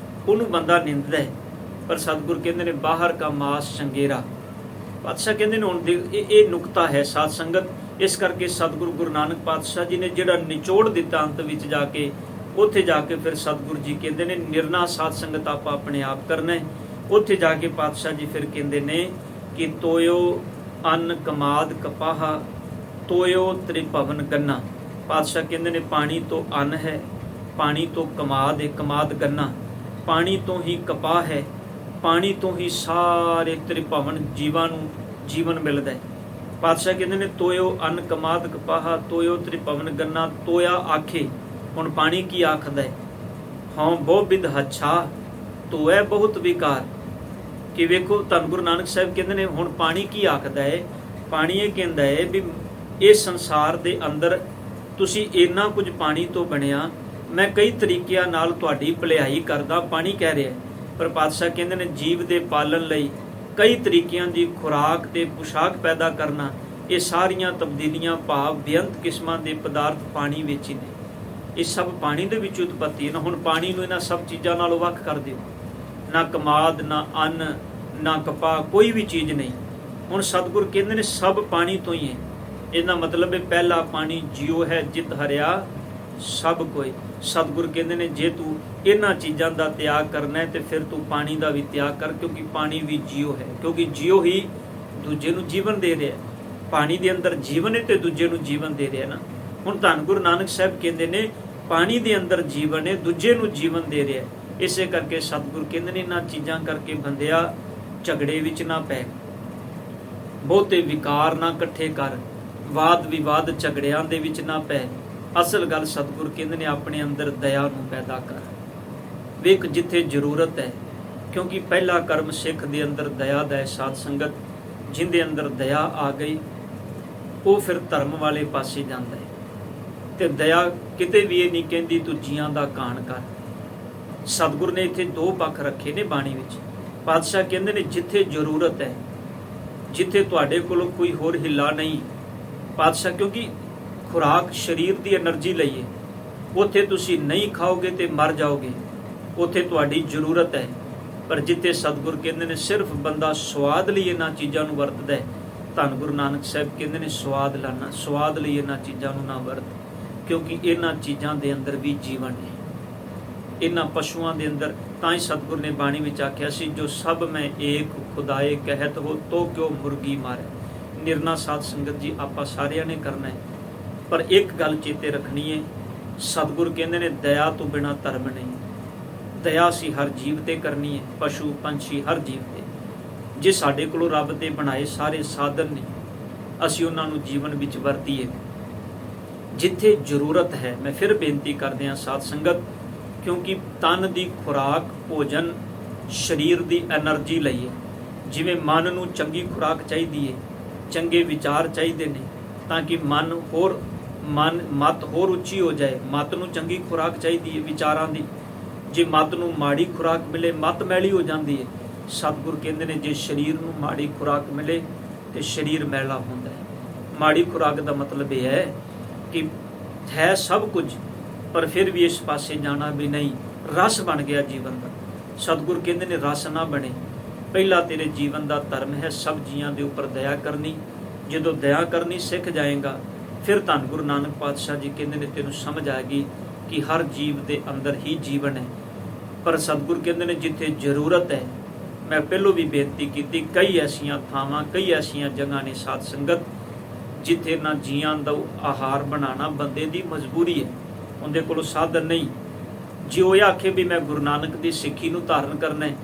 A: ਉਹਨੂੰ ਬੰਦਾ ਨਿੰਦਦਾ ਹੈ। ਪਰ ਸਤਿਗੁਰ ਕਹਿੰਦੇ ਨੇ ਬਾਹਰ ਕਾ ਮਾਸ ਚੰਗੇਰਾ। ਪਾਤਸ਼ਾਹ ਕਹਿੰਦੇ ਨੇ ਹੁਣ ਇਹ ਨੁਕਤਾ ਹੈ ਸਾਧ ਸੰਗਤ। ਇਸ ਕਰਕੇ ਸਤਿਗੁਰੂ ਗੁਰੂ ਨਾਨਕ ਪਾਤਸ਼ਾਹ ਜੀ ਨੇ ਜਿਹੜਾ ਨਿਚੋੜ ਦਿੱਤਾ ਅੰਤ ਵਿੱਚ ਜਾ ਕੇ, ਉੱਥੇ ਜਾ ਕੇ ਫਿਰ ਸਤਿਗੁਰੂ ਜੀ ਕਹਿੰਦੇ ਨੇ ਨਿਰਣਾ ਸਾਧ ਸੰਗਤ ਆਪਾਂ ਆਪਣੇ ਆਪ ਕਰਨਾ ਹੈ। ਉੱਥੇ ਜਾ ਕੇ ਪਾਤਸ਼ਾਹ ਜੀ ਫਿਰ ਕਹਿੰਦੇ ਨੇ ਕਿ ਤੋਇਓ ਅੰਨ ਕਮਾਦ ਕਪਾਹਾ ਤੋਇਓ ਤ੍ਰਿਭਵਨ ਗੰਨਾ। ਪਾਤਸ਼ਾਹ ਕਹਿੰਦੇ ਨੇ ਪਾਣੀ ਤੋਂ ਅੰਨ ਹੈ, ਪਾਣੀ ਤੋਂ ਕਮਾਦ ਹੈ, ਕਮਾਦ ਗੰਨਾ, ਪਾਣੀ ਤੋਂ ਹੀ ਕਪਾਹ ਹੈ, ਪਾਣੀ ਤੋਂ ਹੀ ਸਾਰੇ ਤ੍ਰਿਭਵਨ ਜੀਵਾਂ ਨੂੰ ਜੀਵਨ ਮਿਲਦਾ ਹੈ। ਪਾਤਸ਼ਾਹ ਕਹਿੰਦੇ ਨੇ ਤੋਇਓ ਅੰਨ ਕਮਾਦ ਕਪਾਹਾ ਤੋਇਓ ਤ੍ਰਿਭਵਨ ਗੰਨਾ। ਤੋਇਆ ਆਖੇ, ਹੁਣ ਪਾਣੀ ਕੀ ਆਖਦਾ ਹੈ, ਹਉ ਬਹੁ ਬਿਧ ਹੱਛਾ ਤੋਇ ਬਹੁਤ ਵਿਕਾਰ। ਕਿ ਵੇਖੋ ਧੰਨ ਗੁਰੂ ਨਾਨਕ ਸਾਹਿਬ ਕਹਿੰਦੇ ਨੇ ਹੁਣ ਪਾਣੀ ਕੀ ਆਖਦਾ ਹੈ। ਪਾਣੀ ਇਹ ਕਹਿੰਦਾ ਹੈ ਵੀ ਇਹ ਸੰਸਾਰ ਦੇ ਅੰਦਰ ਤੁਸੀਂ ਇੰਨਾ ਕੁਝ ਪਾਣੀ ਤੋਂ ਬਣਿਆ, ਮੈਂ ਕਈ ਤਰੀਕਿਆਂ ਨਾਲ ਤੁਹਾਡੀ ਭਲਾਈ ਕਰਦਾ, ਪਾਣੀ ਕਹਿ ਰਿਹਾ। ਪਰ ਪਾਤਸ਼ਾਹ ਕਹਿੰਦੇ ਨੇ ਜੀਵ ਦੇ ਪਾਲਣ ਲਈ ਕਈ ਤਰੀਕਿਆਂ ਦੀ ਖੁਰਾਕ ਤੇ ਪੁਸ਼ਾਕ ਪੈਦਾ ਕਰਨਾ, ਇਹ ਸਾਰੀਆਂ ਤਬਦੀਲੀਆਂ ਭਾਵ ਬੇਅੰਤ ਕਿਸਮਾਂ ਦੇ ਪਦਾਰਥ ਪਾਣੀ ਵਿੱਚ ਹੀ ਨੇ। ਇਹ ਸਭ ਪਾਣੀ ਦੇ ਵਿੱਚ ਉਤਪਤੀ ਹੈ ਨਾ। ਹੁਣ ਪਾਣੀ ਨੂੰ ਇਹਨਾਂ ਸਭ ਚੀਜ਼ਾਂ ਨਾਲੋਂ ਵੱਖ ਕਰ ਦਿਓ, ਨਾ ਕਮਾਦ ਨਾ ਅੰਨ ਨਾ ਕਪਾਹ, ਕੋਈ ਵੀ ਚੀਜ਼ ਨਹੀਂ। ਹੁਣ ਸਤਿਗੁਰ ਕਹਿੰਦੇ ਨੇ ਸਭ ਪਾਣੀ ਤੋਂ ਹੀ ਹੈ। ਇਹਦਾ ਮਤਲਬ ਹੈ ਪਹਿਲਾ ਪਾਣੀ ਜਿਉ ਹੈ ਜਿਤ ਹਰਿਆ ਸਭ ਕੋਈ। ਸਤਿਗੁਰ ਕਹਿੰਦੇ ਨੇ ਜੇ ਤੂੰ ਇਹਨਾਂ ਚੀਜ਼ਾਂ ਦਾ ਤਿਆਗ ਕਰਨਾ ਹੈ ਤੇ ਫਿਰ ਤੂੰ ਪਾਣੀ ਦਾ ਵੀ ਤਿਆਗ ਕਰ, ਕਿਉਂਕਿ ਪਾਣੀ ਵੀ ਜਿਉ ਹੈ, ਕਿਉਂਕਿ ਜਿਉ ਹੀ ਦੂਜੇ ਨੂੰ ਜੀਵਨ ਦੇ ਰਿਹਾ। ਪਾਣੀ ਦੇ ਅੰਦਰ ਜੀਵਨ ਹੈ ਤੇ ਦੂਜੇ ਨੂੰ ਜੀਵਨ ਦੇ ਰਿਹਾ ਨਾ। ਹੁਣ ਧੰਨ ਗੁਰੂ ਨਾਨਕ ਸਾਹਿਬ ਕਹਿੰਦੇ ਨੇ ਪਾਣੀ ਦੇ ਅੰਦਰ ਜੀਵਨ ਹੈ, ਦੂਜੇ ਨੂੰ ਜੀਵਨ ਦੇ ਰਿਹਾ। ਇਸੇ ਕਰਕੇ ਸਤਿਗੁਰ ਕਹਿੰਦੇ ਨੇ ਇਹਨਾਂ ਚੀਜ਼ਾਂ ਕਰਕੇ ਬੰਦਿਆ ਝਗੜੇ ਵਿੱਚ ਨਾ ਪੈ, ਬਹੁਤੇ ਵਿਕਾਰ ਨਾ ਇਕੱਠੇ ਕਰ, ਵਾਦ ਵਿਵਾਦ ਝਗੜਿਆਂ ਦੇ ਵਿੱਚ ਨਾ ਪੈ। ਅਸਲ ਗੱਲ ਸਤਿਗੁਰ ਕਹਿੰਦੇ ਨੇ ਆਪਣੇ ਅੰਦਰ ਦਇਆ ਨੂੰ ਪੈਦਾ ਕਰ। ਵੇਖ ਜਿੱਥੇ ਜ਼ਰੂਰਤ ਹੈ, ਕਿਉਂਕਿ ਪਹਿਲਾ ਕਰਮ ਸਿੱਖ ਦੇ ਅੰਦਰ ਦਇਆ ਦਾ ਹੈ ਸਾਧ ਸੰਗਤ। ਜਿੰਦੇ ਅੰਦਰ ਦਇਆ ਆ ਗਈ ਉਹ ਫਿਰ ਧਰਮ ਵਾਲੇ ਪਾਸੇ ਜਾਂਦਾ ਹੈ। ਤੇ ਦਇਆ ਕਿਤੇ ਵੀ ਇਹ ਨਹੀਂ ਕਹਿੰਦੀ ਤੂੰ ਜੀਆਂ ਦਾ ਕਾਣ ਕਰ। ਸਤਿਗੁਰ ਨੇ ਇੱਥੇ ਦੋ ਪੱਖ ਰੱਖੇ ਨੇ ਬਾਣੀ ਵਿੱਚ। ਪਾਤਸ਼ਾਹ ਕਹਿੰਦੇ ਨੇ ਜਿੱਥੇ ਜ਼ਰੂਰਤ ਹੈ, ਜਿੱਥੇ ਤੁਹਾਡੇ ਕੋਲ ਕੋਈ ਹੋਰ ਹਿੱਲਾ ਨਹੀਂ ਪਾਤਸ਼ਾਹ, ਕਿਉਂਕਿ ਖੁਰਾਕ ਸਰੀਰ ਦੀ એનર્ਜੀ ਲਈ ਹੈ, ਉੱਥੇ ਤੁਸੀਂ ਨਹੀਂ ਖਾਓਗੇ ਤੇ ਮਰ ਜਾਓਗੇ, ਉੱਥੇ ਤੁਹਾਡੀ ਜ਼ਰੂਰਤ ਹੈ। ਪਰ ਜਿੱਥੇ ਸਤਿਗੁਰ ਕਹਿੰਦੇ ਨੇ ਸਿਰਫ ਬੰਦਾ ਸਵਾਦ ਲਈ ਇਹਨਾਂ ਚੀਜ਼ਾਂ ਨੂੰ ਵਰਤਦਾ ਹੈ, ਧੰਨ ਗੁਰੂ ਨਾਨਕ ਸਾਹਿਬ ਕਹਿੰਦੇ ਨੇ ਸਵਾਦ ਲਾਣਾ, ਸਵਾਦ ਲਈ ਇਹਨਾਂ ਚੀਜ਼ਾਂ ਨੂੰ ਨਾ ਵਰਤ, ਕਿਉਂਕਿ ਇਹਨਾਂ ਚੀਜ਼ਾਂ ਦੇ ਅੰਦਰ ਵੀ ਜੀਵਨ ਹੈ। ਇਹਨਾਂ ਪਸ਼ੂਆਂ ਦੇ ਅੰਦਰ ਤਾਂ ਹੀ ਸਤਿਗੁਰ ਨੇ ਬਾਣੀ ਵਿੱਚ ਆਖਿਆ ਸੀ, ਜੋ ਸਭ ਮੈਂ ਏਕ ਖੁਦਾਏ ਕਹਿਤ ਹੋ ਤੋ ਕਿਉ ਮੁਰਗੀ ਮਾਰੇ। ਨਿਰਣਾ ਸਾਧ ਸੰਗਤ ਜੀ ਆਪਾਂ ਸਾਰਿਆਂ ਨੇ ਕਰਨਾ ਹੈ, ਪਰ ਇੱਕ ਗੱਲ ਚੇਤੇ ਰੱਖਣੀ ਹੈ, ਸਤਿਗੁਰ ਕਹਿੰਦੇ ਨੇ ਦਇਆ ਤੋਂ ਬਿਨਾ ਧਰਮ ਨਹੀਂ। ਦਇਆ ਅਸੀਂ ਹਰ ਜੀਵ ਤੇ ਕਰਨੀ ਹੈ, ਪਸ਼ੂ ਪੰਛੀ ਹਰ ਜੀਵ ਤੇ। ਜੇ ਸਾਡੇ ਕੋਲੋਂ ਰੱਬ ਦੇ ਬਣਾਏ ਸਾਰੇ ਸਾਧਨ ਨੇ, ਅਸੀਂ ਉਹਨਾਂ ਨੂੰ ਜੀਵਨ ਵਿੱਚ ਵਰਤੀਏ। ਜਿੱਥੇ ਜ਼ਰੂਰਤ ਹੈ, ਮੈਂ ਫਿਰ ਬੇਨਤੀ ਕਰਦੇ ਹਾਂ ਸਾਧ ਸੰਗਤ, ਕਿਉਂਕਿ ਤਨ ਦੀ ਖੁਰਾਕ ਭੋਜਨ ਸਰੀਰ ਦੀ એનર્ਜੀ ਲਈ ਹੈ। ਜਿਵੇਂ ਮਨ ਨੂੰ ਚੰਗੀ ਖੁਰਾਕ ਚਾਹੀਦੀ ਹੈ, ਚੰਗੇ ਵਿਚਾਰ ਚਾਹੀਦੇ ਨੇ ਤਾਂ ਕਿ ਮਤ ਹੋਰ ਉੱਚੀ ਹੋ ਜਾਏ। ਮਤ ਨੂੰ ਚੰਗੀ ਖੁਰਾਕ ਚਾਹੀਦੀ ਹੈ ਵਿਚਾਰਾਂ ਦੀ। ਜੇ ਮਤ ਨੂੰ ਮਾੜੀ ਖੁਰਾਕ ਮਿਲੇ, ਮਤ ਮੈਲੀ ਹੋ ਜਾਂਦੀ ਹੈ। ਸਤਿਗੁਰ ਕਹਿੰਦੇ ਨੇ ਜੇ ਸਰੀਰ ਨੂੰ ਮਾੜੀ ਖੁਰਾਕ ਮਿਲੇ ਤੇ ਸਰੀਰ ਮੈਲਾ ਹੁੰਦਾ ਹੈ। ਮਾੜੀ ਖੁਰਾਕ ਦਾ ਮਤਲਬ ਇਹ ਹੈ ਕਿ ਹੈ ਸਭ ਕੁਝ, ਪਰ ਫਿਰ ਵੀ ਇਸ ਪਾਸੇ ਜਾਣਾ ਵੀ ਨਹੀਂ। ਰਸ ਬਣ ਗਿਆ ਜੀਵਨ ਦਾ। ਸਤਿਗੁਰ ਕਹਿੰਦੇ ਨੇ ਰਸ ਨਾ ਬਣੇ। ਪਹਿਲਾ ਤੇਰੇ ਜੀਵਨ ਦਾ ਧਰਮ ਹੈ ਸਭ ਜੀਆਂ ਦੇ ਉੱਪਰ ਦਇਆ ਕਰਨੀ। ਜਦੋਂ ਦਇਆ ਕਰਨੀ ਸਿੱਖ ਜਾਏਗਾ, ਫਿਰ ਧੰਨ ਗੁਰੂ ਨਾਨਕ ਪਾਤਸ਼ਾਹ ਜੀ ਕਹਿੰਦੇ ਨੇ ਤੈਨੂੰ ਸਮਝ ਆਏਗੀ ਕਿ ਹਰ ਜੀਵ ਦੇ ਅੰਦਰ ਹੀ ਜੀਵਨ ਹੈ। ਪਰ ਸਤਿਗੁਰ ਕਹਿੰਦੇ ਨੇ ਜਿੱਥੇ ਜ਼ਰੂਰਤ ਹੈ, ਮੈਂ ਪਹਿਲੋਂ ਵੀ ਬੇਨਤੀ ਕੀਤੀ, ਕਈ ਐਸੀਆਂ ਥਾਵਾਂ, ਕਈ ਐਸੀਆਂ ਜਗ੍ਹਾ ਨੇ ਸਾਧ ਸੰਗਤ, ਜਿੱਥੇ ਨਾ ਜੀਆਂ ਦਾ ਆਹਾਰ ਬਣਾਉਣਾ ਬੰਦੇ ਦੀ ਮਜਬੂਰੀ ਹੈ, ਉਹਦੇ ਕੋਲ ਸਾਧਨ ਨਹੀਂ। ਜੇ ਉਹ ਆਖੇ ਵੀ ਮੈਂ ਗੁਰੂ ਨਾਨਕ ਦੀ ਸਿੱਖੀ ਨੂੰ ਧਾਰਨ ਕਰਨਾ ਹੈ,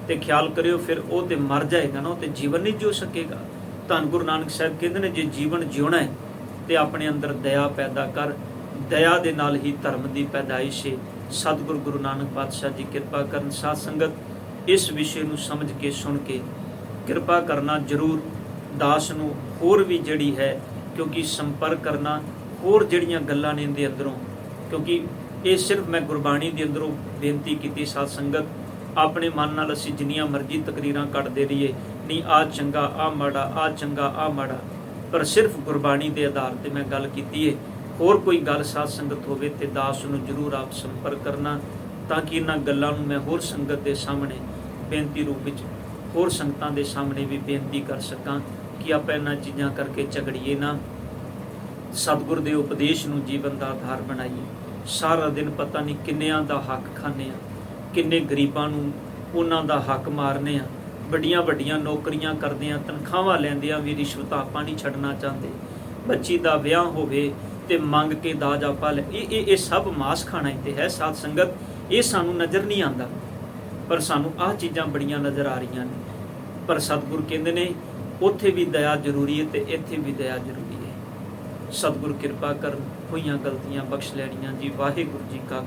A: ਤੇ ਖਿਆਲ ਕਰਿਓ ਫਿਰ ਉਹ ਤੇ ਮਰ ਜਾਏਗਾ ਨਾ, ਉਹ ਤੇ ਜੀਵਨ ਨਹੀਂ ਜਿਉ ਸਕੇਗਾ। ਧੰਨ ਗੁਰੂ ਨਾਨਕ ਸਾਹਿਬ ਕਹਿੰਦੇ ਨੇ ਜੇ ਜੀਵਨ ਜਿਉਣਾ ਹੈ ਤੇ ਆਪਣੇ ਅੰਦਰ ਦਇਆ ਪੈਦਾ ਕਰ। ਦਇਆ ਦੇ ਨਾਲ ਹੀ ਧਰਮ ਦੀ ਪੈਦਾਇਸ਼ ਹੈ। ਸਤਿਗੁਰੂ ਗੁਰੂ ਨਾਨਕ ਪਾਤਸ਼ਾਹ ਜੀ ਕਿਰਪਾ ਕਰਨ। ਸਾਧ ਸੰਗਤ ਇਸ ਵਿਸ਼ੇ ਨੂੰ ਸਮਝ ਕੇ ਸੁਣ ਕੇ ਕਿਰਪਾ ਕਰਨਾ ਜ਼ਰੂਰ। ਦਾਸ ਨੂੰ ਹੋਰ ਵੀ ਜਿਹੜੀ ਹੈ, ਕਿਉਂਕਿ ਸੰਪਰਕ ਕਰਨਾ, ਹੋਰ ਜਿਹੜੀਆਂ ਗੱਲਾਂ ਨੇ ਇਹਦੇ ਅੰਦਰੋਂ, ਕਿਉਂਕਿ ਇਹ ਸਿਰਫ ਮੈਂ ਗੁਰਬਾਣੀ ਦੇ ਅੰਦਰੋਂ ਬੇਨਤੀ ਕੀਤੀ। ਸਾਧ ਸੰਗਤ ਆਪਣੇ ਮਨ ਨਾਲ ਅਸੀਂ ਜਿੰਨੀਆਂ ਮਰਜ਼ੀ ਤਕਰੀਰਾਂ ਕੱਢਦੇ ਰਹੀਏ, ਨਹੀਂ ਆ ਚੰਗਾ ਆ ਮਾੜਾ, ਆ ਚੰਗਾ ਆ ਮਾੜਾ, ਪਰ ਸਿਰਫ ਗੁਰਬਾਣੀ ਦੇ ਆਧਾਰ ਤੇ ਮੈਂ ਗੱਲ ਕੀਤੀ ਹੈ। ਹੋਰ ਕੋਈ ਗੱਲ ਸਾਧ ਸੰਗਤ ਹੋਵੇ ਤੇ ਦਾਸ ਨੂੰ ਜ਼ਰੂਰ ਆਪ ਸੰਪਰਕ ਕਰਨਾ, ਤਾਂ ਕਿ ਇਹਨਾਂ ਗੱਲਾਂ ਨੂੰ ਮੈਂ ਹੋਰ ਸੰਗਤ ਦੇ ਸਾਹਮਣੇ ਬੇਨਤੀ ਰੂਪ ਵਿੱਚ ਹੋਰ ਸੰਗਤਾਂ ਦੇ ਸਾਹਮਣੇ ਵੀ ਬੇਨਤੀ ਕਰ ਸਕਾਂ ਕਿ ਆਪਾਂ ਇਹਨਾਂ ਚੀਜ਼ਾਂ ਕਰਕੇ ਝਗੜੀਏ ਨਾ। ਸਤਿਗੁਰ ਦੇ ਉਪਦੇਸ਼ ਨੂੰ ਜੀਵਨ ਦਾ ਆਧਾਰ ਬਣਾਈਏ। ਸਾਰਾ ਦਿਨ ਪਤਾ ਨਹੀਂ ਕਿੰਨਿਆਂ ਦਾ ਹੱਕ ਖਾਂਦੇ ਆ, ਕਿੰਨੇ ਗਰੀਬਾਂ ਨੂੰ ਉਹਨਾਂ ਦਾ ਹੱਕ ਮਾਰਨੇ ਆ। ਵੱਡੀਆਂ ਵੱਡੀਆਂ ਨੌਕਰੀਆਂ ਕਰਦੇ ਆ, ਤਨਖਾਹਾਂ ਲੈਂਦਿਆਂ ਵੀ ਰਿਸ਼ਵਤਾਂ ਆਪਾਂ ਨਹੀਂ ਛੱਡਣਾ ਚਾਹੁੰਦੇ। ਬੱਚੀ ਦਾ ਵਿਆਹ ਹੋਵੇ ਤੇ ਮੰਗ ਕੇ ਦਾਜ ਆਪਾਂ ਲੈ, ਇਹ ਸਭ ਮਾਸ ਖਾਣਾ ਹੀ ਤੇ ਹੈ। ਸਾਧ ਸੰਗਤ ਇਹ ਸਾਨੂੰ ਨਜ਼ਰ ਨਹੀਂ ਆਉਂਦਾ, ਪਰ ਸਾਨੂੰ ਆਹ ਚੀਜ਼ਾਂ ਬੜੀਆਂ ਨਜ਼ਰ ਆ ਰਹੀਆਂ ਨੇ। ਪਰ ਸਤਿਗੁਰ ਕਹਿੰਦੇ ਨੇ ਉੱਥੇ ਵੀ ਦਇਆ ਜ਼ਰੂਰੀ ਹੈ ਤੇ ਇੱਥੇ ਵੀ ਦਇਆ ਜ਼ਰੂਰੀ ਹੈ। ਸਤਿਗੁਰ ਕਿਰਪਾ ਕਰਨ, ਹੋਈਆਂ ਗਲਤੀਆਂ ਬਖਸ਼ ਲੈਣੀਆਂ ਜੀ। ਵਾਹਿਗੁਰੂ ਜੀ ਕਾ